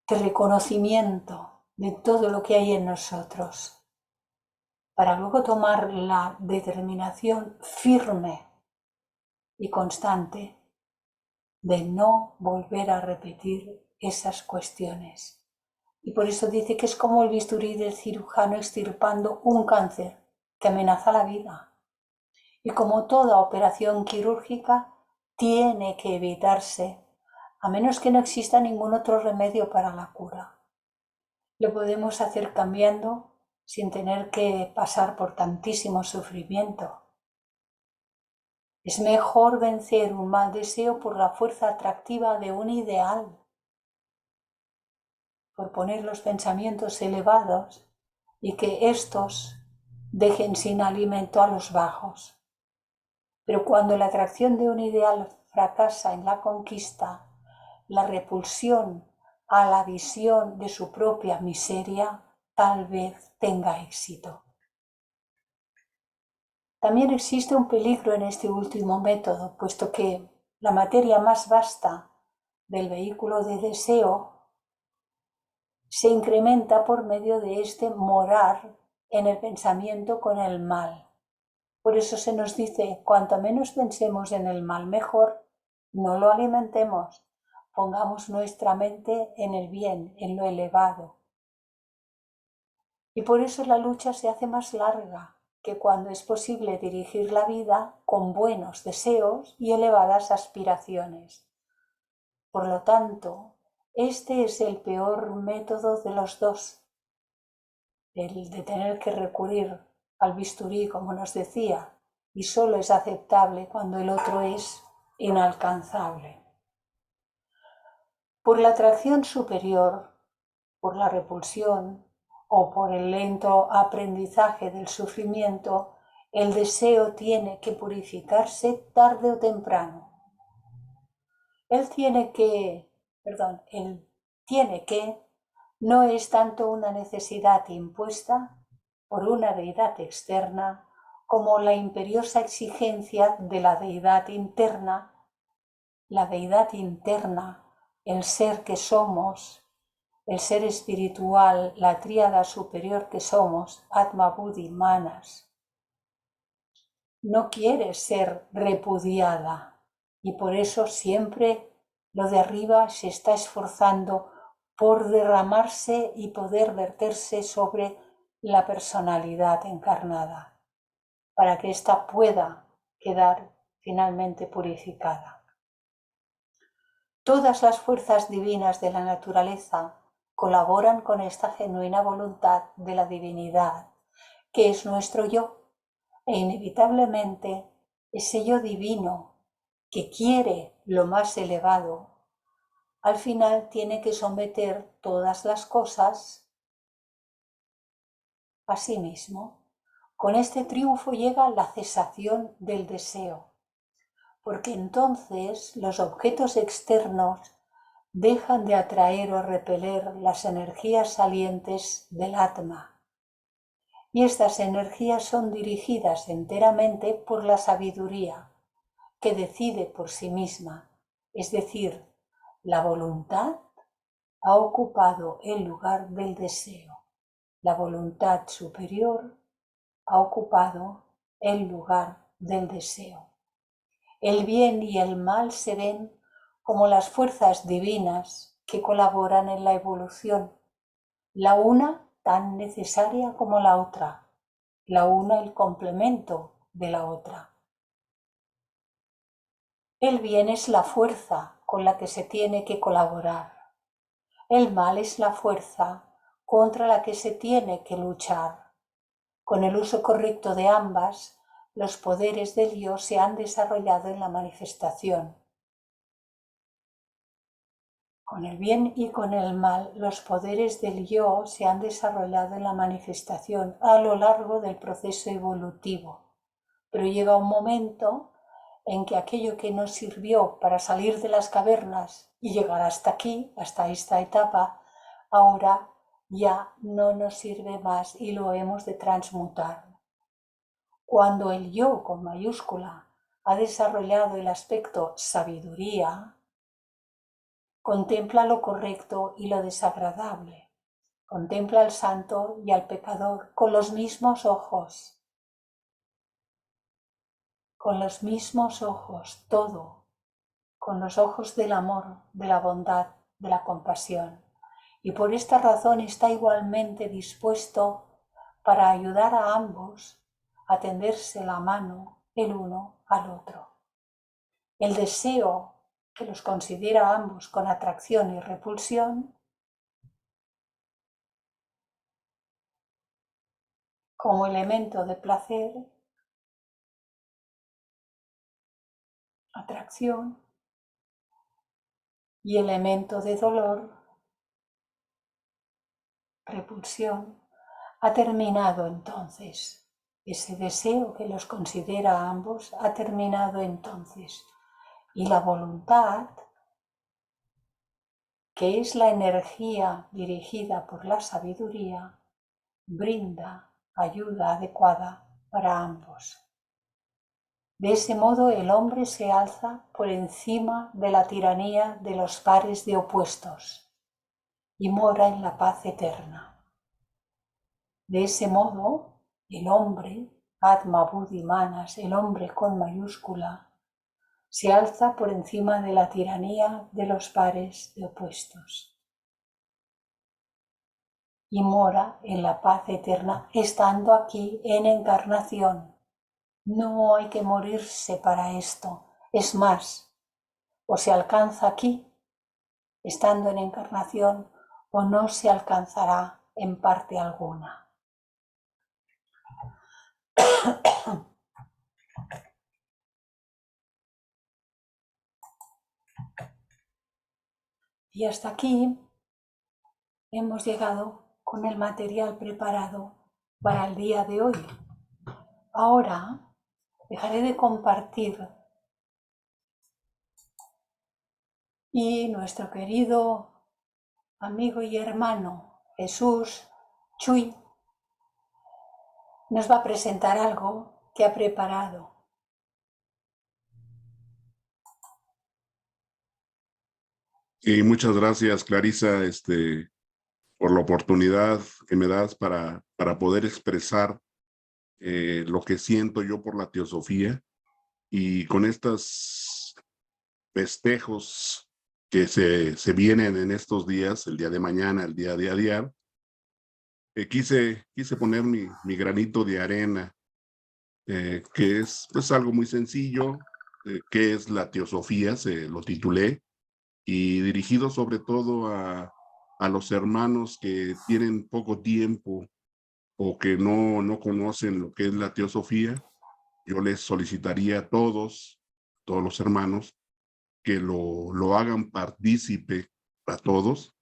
S1: de reconocimiento de todo lo que hay en nosotros. para luego tomar la determinación firme y constante de no volver a repetir esas cuestiones. Y por eso dice que es como el bisturí del cirujano extirpando un cáncer que amenaza la vida. Y como toda operación quirúrgica, tiene que evitarse, a menos que no exista ningún otro remedio para la cura. Lo podemos hacer cambiando sin tener que pasar por tantísimo sufrimiento. Es mejor vencer un mal deseo por la fuerza atractiva de un ideal, por poner los pensamientos elevados y que éstos dejen sin alimento a los bajos. Pero cuando la atracción de un ideal fracasa en la conquista, la repulsión a la visión de su propia miseria tal vez tenga éxito. También existe un peligro en este último método, puesto que la materia más vasta del vehículo de deseo se incrementa por medio de este morar en el pensamiento con el mal. Por eso se nos dice, cuanto menos pensemos en el mal, mejor, no lo alimentemos, pongamos nuestra mente en el bien, en lo elevado. Y por eso la lucha se hace más larga que cuando es posible dirigir la vida con buenos deseos y elevadas aspiraciones. Por lo tanto, este es el peor método de los dos, el de tener que recurrir al bisturí, como nos decía, y solo es aceptable cuando el otro es inalcanzable. Por la atracción superior, por la repulsión o por el lento aprendizaje del sufrimiento, el deseo tiene que purificarse tarde o temprano. Él tiene que no es tanto una necesidad impuesta por una deidad externa como la imperiosa exigencia de la deidad interna, el ser que somos, el ser espiritual, la tríada superior que somos, Atma, Buddhi, Manas. No quiere ser repudiada y por eso siempre lo de arriba se está esforzando por derramarse y poder verterse sobre la personalidad encarnada, para que ésta pueda quedar finalmente purificada. Todas las fuerzas divinas de la naturaleza colaboran con esta genuina voluntad de la divinidad, que es nuestro yo, e inevitablemente ese yo divino que quiere lo más elevado, al final tiene que someter todas las cosas a sí mismo. Con este triunfo llega la cesación del deseo, porque entonces los objetos externos dejan de atraer o repeler las energías salientes del Atma. Y estas energías son dirigidas enteramente por la sabiduría, que decide por sí misma, es decir, la voluntad ha ocupado el lugar del deseo. La voluntad superior ha ocupado el lugar del deseo. El bien y el mal se ven como las fuerzas divinas que colaboran en la evolución, la una tan necesaria como la otra, la una el complemento de la otra. El bien es la fuerza con la que se tiene que colaborar. El mal es la fuerza contra la que se tiene que luchar. Con el uso correcto de ambas, los poderes del yo se han desarrollado en la manifestación. Con el bien y con el mal, los poderes del yo se han desarrollado en la manifestación a lo largo del proceso evolutivo. Pero llega un momento en que aquello que nos sirvió para salir de las cavernas y llegar hasta aquí, hasta esta etapa, ahora ya no nos sirve más y lo hemos de transmutar. Cuando el yo con mayúscula ha desarrollado el aspecto sabiduría, contempla lo correcto y lo desagradable. Contempla al santo y al pecador con los mismos ojos. Con los mismos ojos, todo. Con los ojos del amor, de la bondad, de la compasión. Y por esta razón está igualmente dispuesto para ayudar a ambos a tenderse la mano el uno al otro. El deseo que los considera a ambos con atracción y repulsión como elemento de placer, atracción, y elemento de dolor, repulsión, ha terminado entonces. Ese deseo que los considera a ambos ha terminado entonces. Y la voluntad, que es la energía dirigida por la sabiduría, brinda ayuda adecuada para ambos. De ese modo el hombre se alza por encima de la tiranía de los pares de opuestos y mora en la paz eterna. De ese modo el hombre, Atma Buddhi Manas, el hombre con mayúscula, se alza por encima de la tiranía de los pares de opuestos y mora en la paz eterna estando aquí en encarnación. No hay que morirse para esto. Es más, o se alcanza aquí, estando en encarnación, o no se alcanzará en parte alguna. Y hasta aquí hemos llegado con el material preparado para el día de hoy. Ahora dejaré de compartir y nuestro querido amigo y hermano Jesús Chuy nos va a presentar algo que ha preparado.
S2: Y muchas gracias, Clarisa, por la oportunidad que me das para poder expresar lo que siento yo por la teosofía y con estos festejos que se vienen en estos días, el día de mañana, el día de ayer, quise poner mi granito de arena, que es pues algo muy sencillo, que es la teosofía, se lo titulé, y dirigido sobre todo a los hermanos que tienen poco tiempo o que no conocen lo que es la teosofía. Yo les solicitaría a todos los hermanos, que lo hagan partícipe a todos,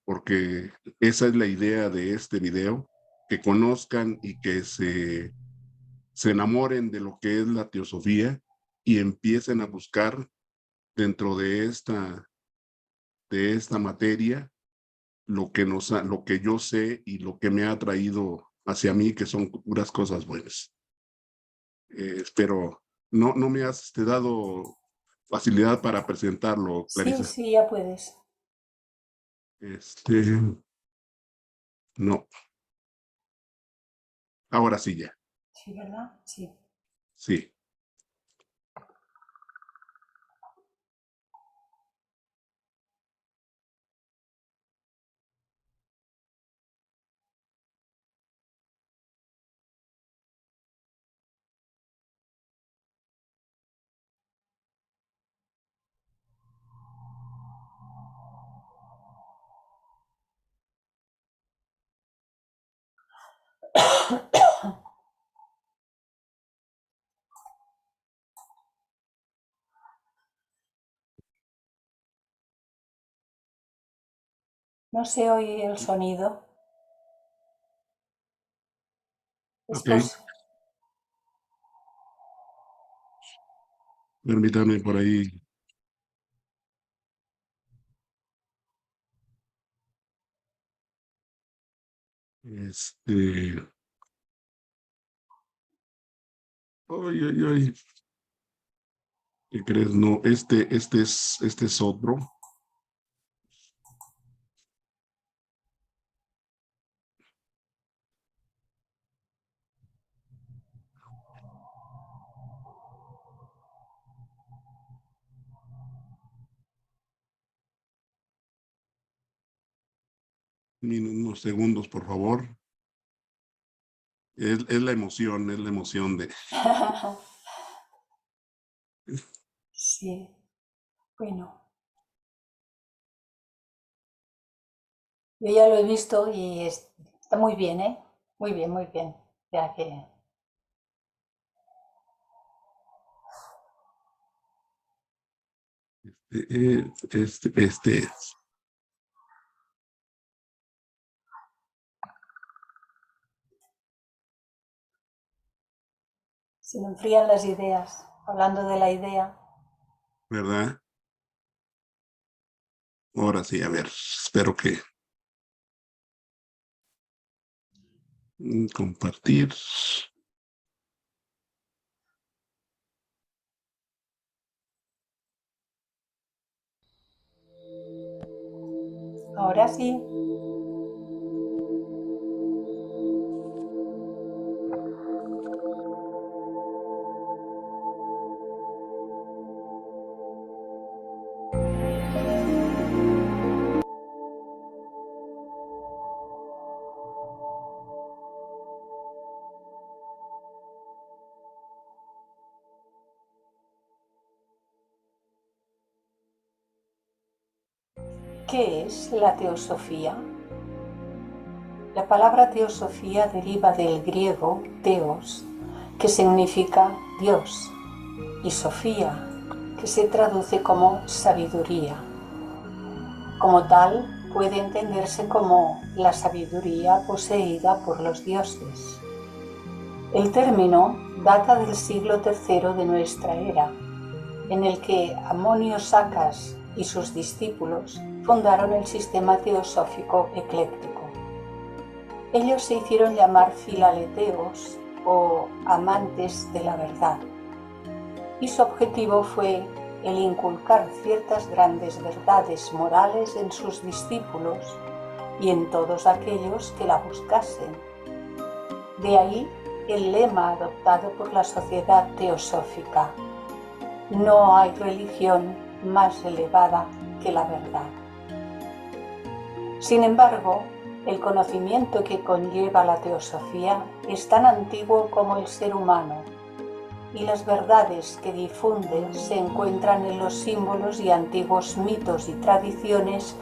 S2: porque esa es la idea de este video, que conozcan y que se enamoren de lo que es la teosofía y empiecen a buscar dentro de esta materia lo que yo sé y lo que me ha traído hacia mí, que son puras cosas buenas. Pero no me has dado facilidad para presentarlo,
S1: Sí,
S2: Clarisa.
S1: sí, ya puedes.
S2: No, ahora sí ya,
S1: Sí, ¿verdad? Sí.
S2: sí.
S1: No se oye el sonido.
S2: Ok, permítame por ahí. Ay, ay, ay. ¿Qué crees? No, este es otro. Unos segundos, por favor. Es la emoción de...
S1: Sí, bueno. Yo ya lo he visto y está muy bien, ¿eh? Muy bien, muy bien. Ya que...
S2: Este es.
S1: Se me enfrían las ideas, hablando de la idea.
S2: ¿Verdad? Ahora sí, a ver, espero que compartir.
S1: Ahora sí. ¿Qué es la teosofía? La palabra teosofía deriva del griego teos, que significa Dios, y sofía, que se traduce como sabiduría. Como tal, puede entenderse como la sabiduría poseída por los dioses. El término data del siglo III de nuestra era, en el que Amonio Sacas y sus discípulos fundaron el sistema teosófico ecléctico. Ellos se hicieron llamar filaleteos o amantes de la verdad, y su objetivo fue el inculcar ciertas grandes verdades morales en sus discípulos y en todos aquellos que la buscasen. De ahí el lema adoptado por la sociedad teosófica: no hay religión más elevada que la verdad. Sin embargo, el conocimiento que conlleva la teosofía es tan antiguo como el ser humano, y las verdades que difunde se encuentran en los símbolos y antiguos mitos y tradiciones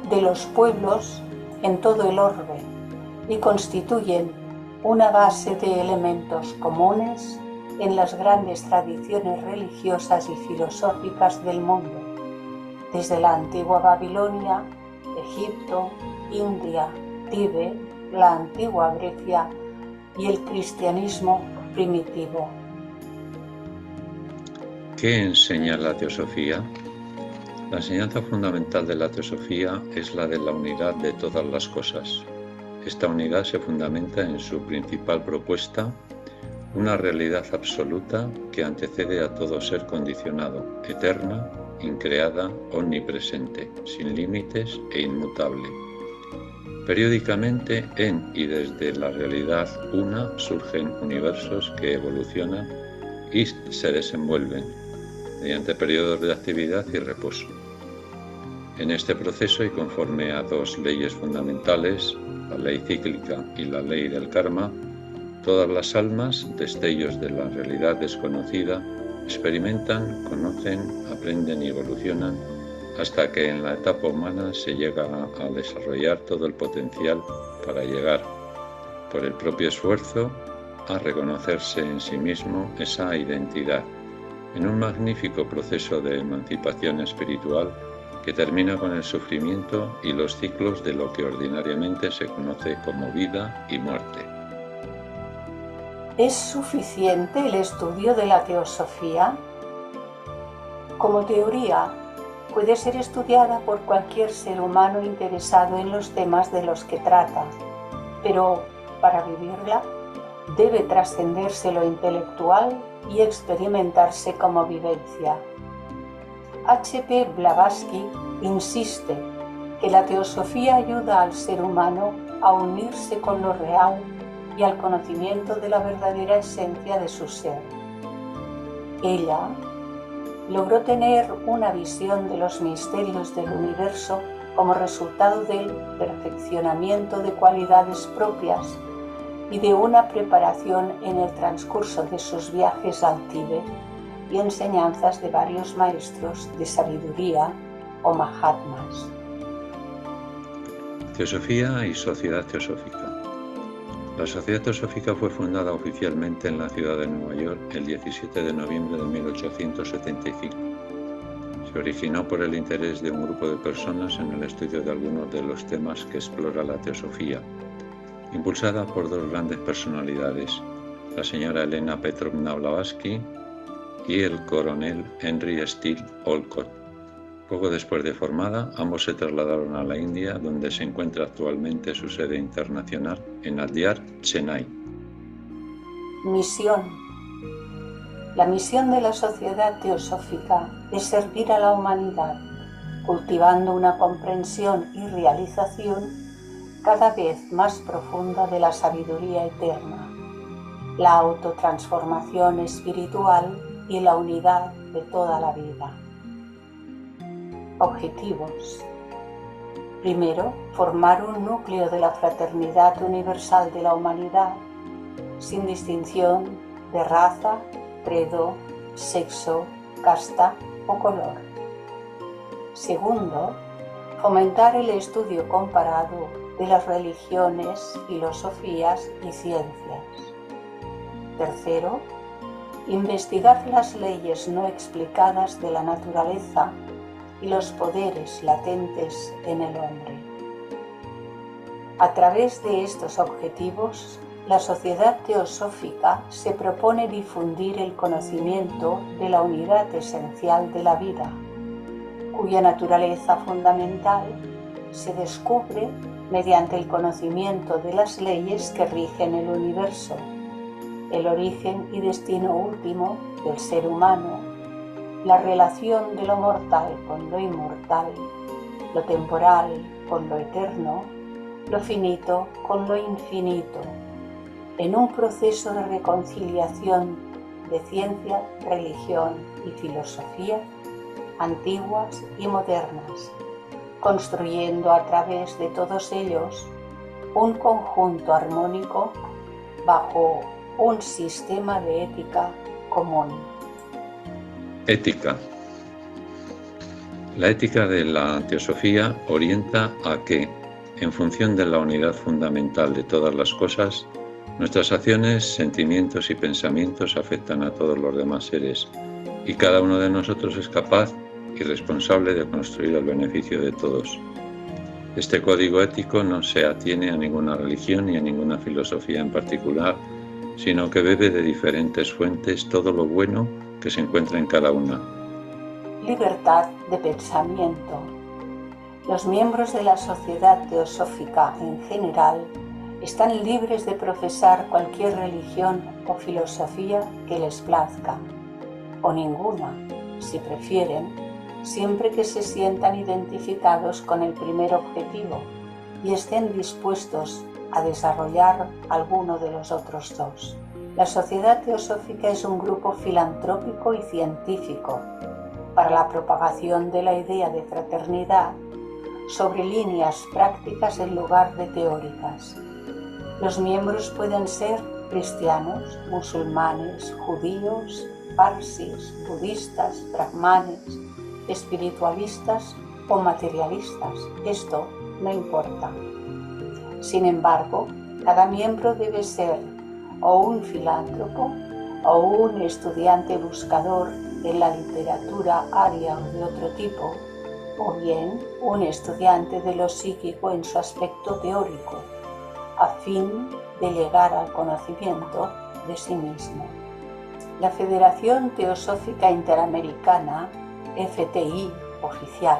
S1: de los pueblos en todo el orbe, y constituyen una base de elementos comunes en las grandes tradiciones religiosas y filosóficas del mundo, desde la antigua Babilonia, Egipto, India, Tíbet, la antigua Grecia y el cristianismo primitivo.
S3: ¿Qué enseña la teosofía? La enseñanza fundamental de la teosofía es la de la unidad de todas las cosas. Esta unidad se fundamenta en su principal propuesta, una realidad absoluta que antecede a todo ser condicionado, eterna, increada, omnipresente, sin límites e inmutable. Periódicamente, en y desde la realidad una surgen universos que evolucionan y se desenvuelven mediante periodos de actividad y reposo. En este proceso, y conforme a dos leyes fundamentales, la ley cíclica y la ley del karma, todas las almas, destellos de la realidad desconocida, experimentan, conocen, aprenden y evolucionan hasta que en la etapa humana se llega a desarrollar todo el potencial para llegar, por el propio esfuerzo, a reconocerse en sí mismo esa identidad, en un magnífico proceso de emancipación espiritual que termina con el sufrimiento y los ciclos de lo que ordinariamente se conoce como vida y muerte.
S1: ¿Es suficiente el estudio de la teosofía? Como teoría, puede ser estudiada por cualquier ser humano interesado en los temas de los que trata, pero para vivirla debe trascenderse lo intelectual y experimentarse como vivencia. H.P. Blavatsky insiste que la teosofía ayuda al ser humano a unirse con lo real y al conocimiento de la verdadera esencia de su ser. Ella logró tener una visión de los misterios del universo como resultado del perfeccionamiento de cualidades propias y de una preparación en el transcurso de sus viajes al Tíbet y enseñanzas de varios maestros de sabiduría o mahatmas.
S3: Teosofía y Sociedad Teosófica. La Sociedad Teosófica fue fundada oficialmente en la ciudad de Nueva York el 17 de noviembre de 1875. Se originó por el interés de un grupo de personas en el estudio de algunos de los temas que explora la teosofía, impulsada por dos grandes personalidades, la señora Elena Petrovna Blavatsky y el coronel Henry Steele Olcott. Poco después de formada, ambos se trasladaron a la India, donde se encuentra actualmente su sede internacional, en Adyar, Chennai.
S1: Misión. La misión de la Sociedad Teosófica es servir a la humanidad, cultivando una comprensión y realización cada vez más profunda de la sabiduría eterna, la autotransformación espiritual y la unidad de toda la vida. Objetivos. Primero, formar un núcleo de la fraternidad universal de la humanidad, sin distinción de raza, credo, sexo, casta o color. Segundo, fomentar el estudio comparado de las religiones, filosofías y ciencias. Tercero, investigar las leyes no explicadas de la naturaleza y los poderes latentes en el hombre. A través de estos objetivos, la Sociedad Teosófica se propone difundir el conocimiento de la unidad esencial de la vida, cuya naturaleza fundamental se descubre mediante el conocimiento de las leyes que rigen el universo, el origen y destino último del ser humano, la relación de lo mortal con lo inmortal, lo temporal con lo eterno, lo finito con lo infinito, en un proceso de reconciliación de ciencia, religión y filosofía antiguas y modernas, construyendo a través de todos ellos un conjunto armónico bajo un sistema de ética común.
S3: Ética. La ética de la teosofía orienta a que, en función de la unidad fundamental de todas las cosas, nuestras acciones, sentimientos y pensamientos afectan a todos los demás seres, y cada uno de nosotros es capaz y responsable de construir el beneficio de todos. Este código ético no se atiene a ninguna religión ni a ninguna filosofía en particular, sino que bebe de diferentes fuentes todo lo bueno que se encuentra en cada una.
S1: Libertad de pensamiento. Los miembros de la Sociedad Teosófica en general están libres de profesar cualquier religión o filosofía que les plazca, o ninguna, si prefieren, siempre que se sientan identificados con el primer objetivo y estén dispuestos a desarrollar alguno de los otros dos. La Sociedad Teosófica es un grupo filantrópico y científico para la propagación de la idea de fraternidad sobre líneas prácticas en lugar de teóricas. Los miembros pueden ser cristianos, musulmanes, judíos, parsis, budistas, brahmanes, espiritualistas o materialistas. Esto no importa. Sin embargo, cada miembro debe ser o un filántropo o un estudiante buscador en la literatura aria o de otro tipo, o bien un estudiante de lo psíquico en su aspecto teórico, a fin de llegar al conocimiento de sí mismo. La Federación Teosófica Interamericana, FTI oficial.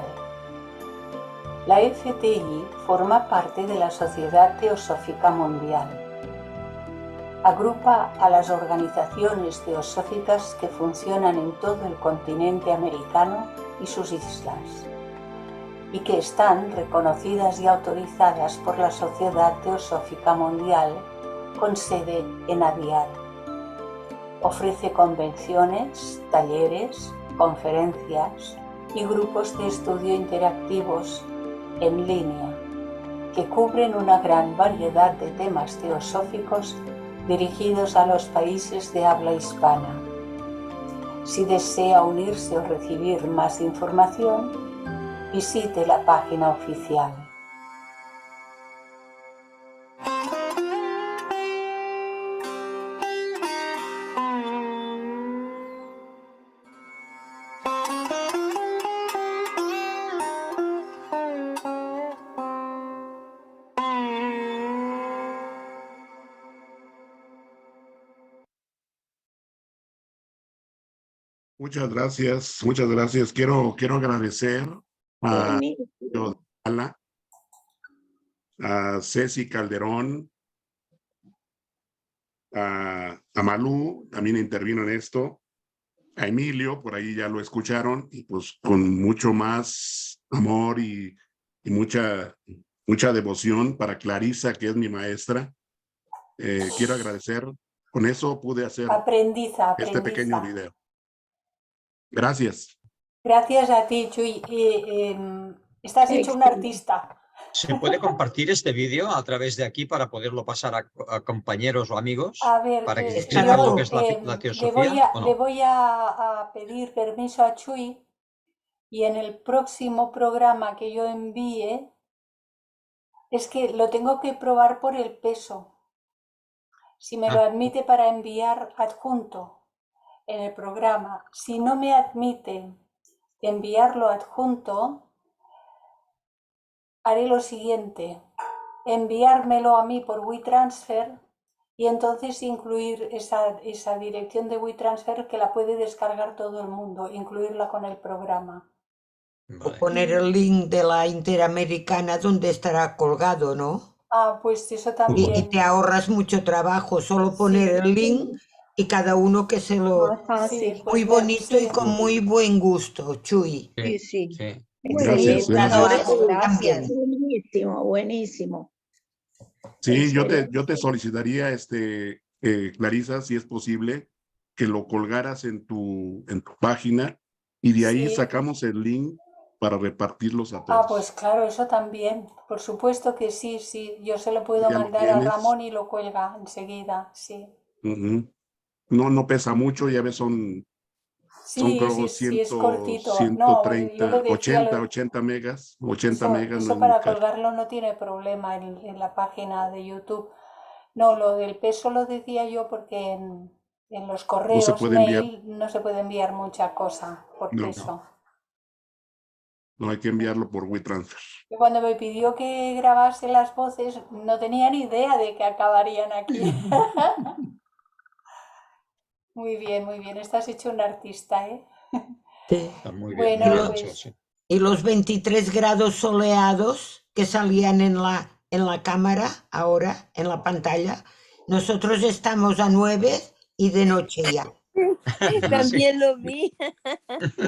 S1: La FTI forma parte de la Sociedad Teosófica Mundial. Agrupa a las organizaciones teosóficas que funcionan en todo el continente americano y sus islas, y que están reconocidas y autorizadas por la Sociedad Teosófica Mundial con sede en Adyar. Ofrece convenciones, talleres, conferencias y grupos de estudio interactivos en línea, que cubren una gran variedad de temas teosóficos dirigidos a los países de habla hispana. Si desea unirse o recibir más información, visite la página oficial.
S2: Muchas gracias, muchas gracias. Quiero agradecer a
S5: Buenísimo.
S2: Ala, a Ceci Calderón, a Malú, también intervino en esto, a Emilio, por ahí ya lo escucharon, y pues con mucho más amor y mucha devoción para Clarisa, que es mi maestra. Quiero agradecer, con eso pude hacer
S1: Aprendiza.
S2: este pequeño video. Gracias.
S1: Gracias a ti, Chuy. Estás hecho un artista.
S4: ¿Se puede compartir este vídeo a través de aquí para poderlo pasar a compañeros o amigos?
S1: A ver,
S4: Para que
S1: yo,
S4: entiendan lo que es la teosofía. ¿o no?
S1: le voy a pedir permiso a Chuy, y en el próximo programa que yo envíe, es que lo tengo que probar por el peso. Si me lo admite para enviar adjunto en el programa. Si no me admite enviarlo adjunto, haré lo siguiente: enviármelo a mí por WeTransfer y entonces incluir esa dirección de WeTransfer, que la puede descargar todo el mundo, incluirla con el programa.
S6: O poner el link de la Interamericana donde estará colgado, ¿no?
S1: Ah, pues eso también.
S6: Y te ahorras mucho trabajo, solo poner el link y cada uno que se lo...
S5: Más fácil.
S1: Sí, pues
S6: Muy bonito y
S1: sí.
S6: con muy buen gusto, Chuy.
S5: Sí, sí.
S4: Sí.
S2: Gracias.
S6: También.
S5: Buenísimo, buenísimo.
S2: Sí, yo
S5: Excelente.
S2: te solicitaría, Clarisa, si es posible, que lo colgaras en tu página, y de ahí
S1: Sí.
S2: sacamos el link para repartirlos a todos.
S1: Ah, pues claro, eso también. Por supuesto que sí, sí. Yo se lo puedo
S2: Ya lo
S1: mandar a
S2: tienes.
S1: Ramón y lo cuelga enseguida, sí.
S2: Ujú. No pesa mucho, ya ves, son
S1: Sí,
S2: creo
S1: sí, es cortito. No, yo
S2: 130,
S1: lo decía,
S2: 80 megas, 80 megas, no
S1: eso
S2: es muy
S1: para
S2: caro.
S1: colgarlo no tiene problema en la página de YouTube. No, lo del peso lo decía yo porque en los correos,
S2: puede enviar.
S1: mail, no se puede enviar mucha cosa por
S2: No.
S1: peso.
S2: No hay que enviarlo por WeTransfer.
S1: Y cuando me pidió que grabase las voces, no tenía ni idea de que acabarían aquí. Muy bien, estás hecho un artista, ¿eh?
S6: Sí.
S4: Está muy bien,
S1: Bueno,
S4: muy bien
S1: pues,
S4: hecho, sí.
S6: Y los 23 grados soleados que salían en la cámara ahora, en la pantalla, nosotros estamos a 9 y de noche ya.
S7: También lo vi.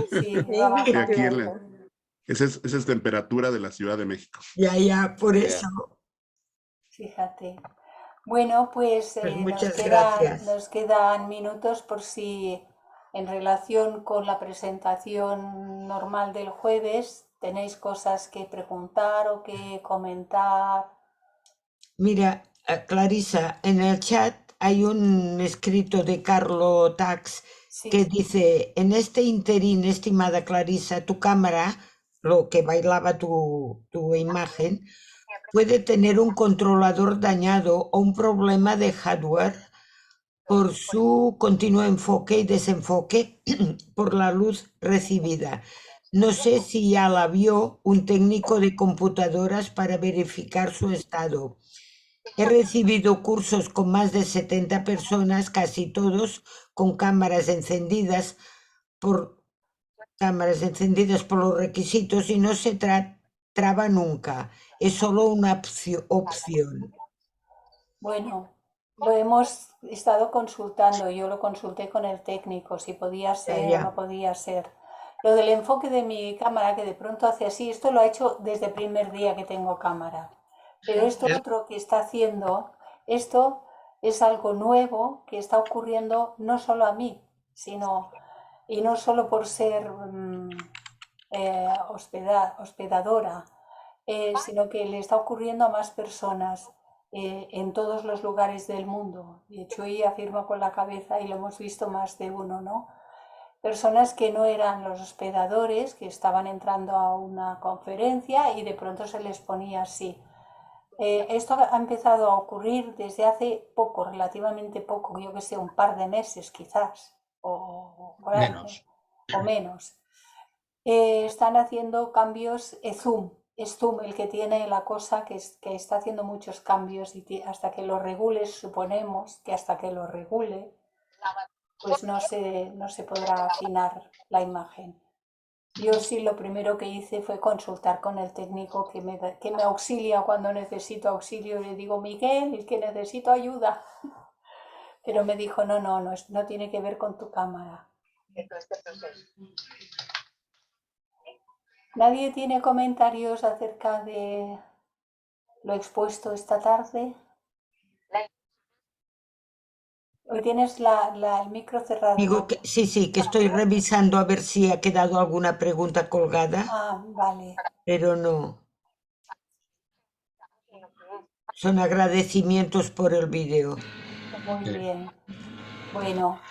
S1: sí,
S5: Sí,
S1: va
S2: Y aquí
S1: bajando.
S2: esa es temperatura de la Ciudad de México.
S6: Ya, por
S4: Bien.
S6: eso.
S1: Fíjate. Bueno, pues
S6: Pues muchas gracias.
S1: nos quedan minutos por si, en relación con la presentación normal del jueves, tenéis cosas que preguntar o que comentar.
S6: Mira, Clarisa, en el chat hay un escrito de Carlo Tax
S1: Sí,
S6: que dice: en este interín, estimada Clarisa, tu cámara, lo que bailaba tu imagen, puede tener un controlador dañado o un problema de hardware por su continuo enfoque y desenfoque por la luz recibida. No sé si ya la vio un técnico de computadoras para verificar su estado. He recibido cursos con más de 70 personas, casi todos con cámaras encendidas por los requisitos, y no se traba nunca. Es solo una opción.
S1: bueno, lo hemos estado consultando. Yo lo consulté con el técnico, si podía ser o no podía ser. Lo del enfoque de mi cámara, que de pronto hace así, esto lo ha hecho desde el primer día que tengo cámara. Pero esto otro que está haciendo, esto es algo nuevo que está ocurriendo no solo a mí, y no solo por ser hospedadora, sino que le está ocurriendo a más personas en todos los lugares del mundo. De hecho, ella afirma con la cabeza y lo hemos visto más de uno, ¿no? Personas que no eran los hospedadores, que estaban entrando a una conferencia y de pronto se les ponía así. Esto ha empezado a ocurrir desde hace poco, relativamente poco, yo que sé, un par de meses quizás, o
S4: Menos.
S1: O menos. Están haciendo cambios, Zoom, es Zoom el que tiene la cosa que está haciendo muchos cambios y hasta que lo regule, suponemos que hasta que lo regule, pues no se podrá afinar la imagen. Yo sí, lo primero que hice fue consultar con el técnico que me auxilia cuando necesito auxilio. Le digo, Miguel, que necesito ayuda. Pero me dijo, no tiene que ver con tu cámara. ¿Nadie tiene comentarios acerca de lo expuesto esta tarde? Hoy tienes el micro cerrado.
S6: Digo que sí, que estoy revisando a ver si ha quedado alguna pregunta colgada,
S1: Ah, vale.
S6: pero no. Son agradecimientos por el vídeo.
S1: Muy bien. Bueno,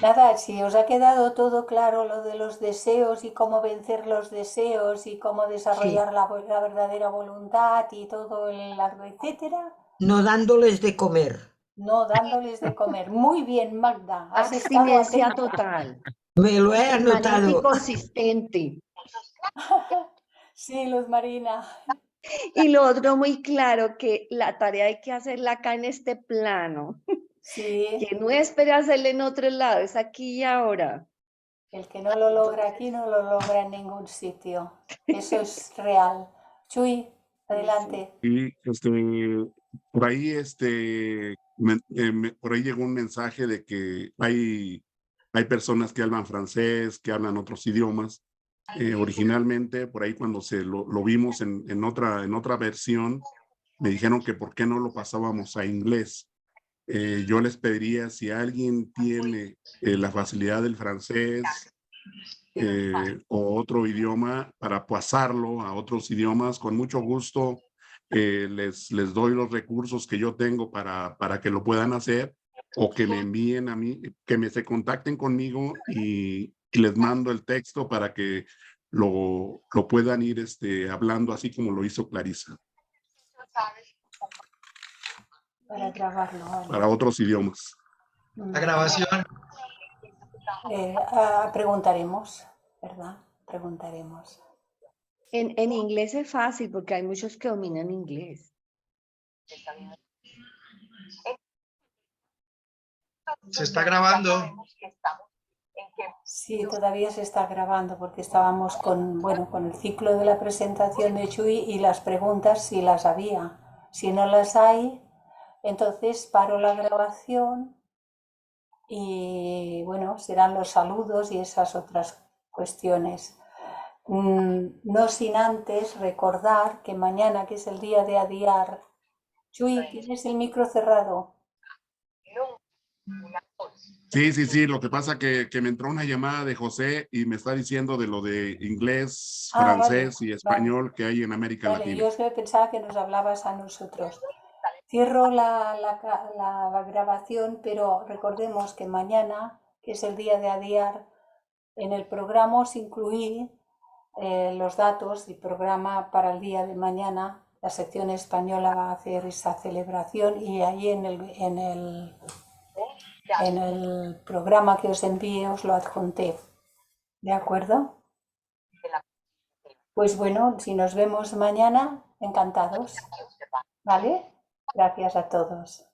S1: nada, si os ha quedado todo claro lo de los deseos y cómo vencer los deseos y cómo desarrollar la verdadera voluntad y todo el largo, etcétera.
S6: No dándoles de comer.
S1: No dándoles de comer. Muy bien, Magda. Has estado
S5: Abstinencia
S1: atenta.
S5: total.
S6: Me lo he
S5: Permanente y
S6: anotado.
S5: consistente.
S1: Sí, Luz Marina.
S5: Y lo otro muy claro, que la tarea hay que hacerla acá en este plano.
S1: Sí,
S5: Que no espere hacerla en otro lado, es aquí y ahora.
S1: el que no lo logra aquí no lo logra en ningún sitio. Eso es real. Chuy, adelante.
S2: Y por ahí, por ahí llegó un mensaje de que hay personas que hablan francés, que hablan otros idiomas. Originalmente, por ahí cuando lo vimos en otra versión, me dijeron que por qué no lo pasábamos a inglés. Yo les pediría, si alguien tiene la facilidad del francés o otro idioma, para pasarlo a otros idiomas, con mucho gusto les doy los recursos que yo tengo para que lo puedan hacer, o que me envíen a mí, que se contacten conmigo y les mando el texto para que lo puedan ir hablando así como lo hizo Clarisa.
S1: Para grabarlo. Vale.
S2: Para otros idiomas.
S8: La grabación.
S1: Preguntaremos, ¿verdad? Preguntaremos.
S5: En inglés es fácil porque hay muchos que dominan inglés.
S8: Se está grabando.
S1: Sí, todavía se está grabando porque estábamos con el ciclo de la presentación de Chuy y las preguntas si las había. Si no las hay, entonces paro la grabación y bueno, serán los saludos y esas otras cuestiones. No sin antes recordar que mañana, que es el día de Adiar, Chuy, ¿tienes el micro cerrado?
S2: Sí, lo que pasa que me entró una llamada de José y me está diciendo de lo de inglés, francés
S1: vale,
S2: y español que hay en América Latina.
S1: Yo pensaba que nos hablabas a nosotros. Cierro la grabación, pero recordemos que mañana, que es el día de Adiar, en el programa os incluí los datos del programa para el día de mañana. La sección española va a hacer esa celebración y ahí en el programa que os envié os lo adjunté. ¿De acuerdo? Pues bueno, si nos vemos mañana, encantados. ¿Vale? Gracias a todos.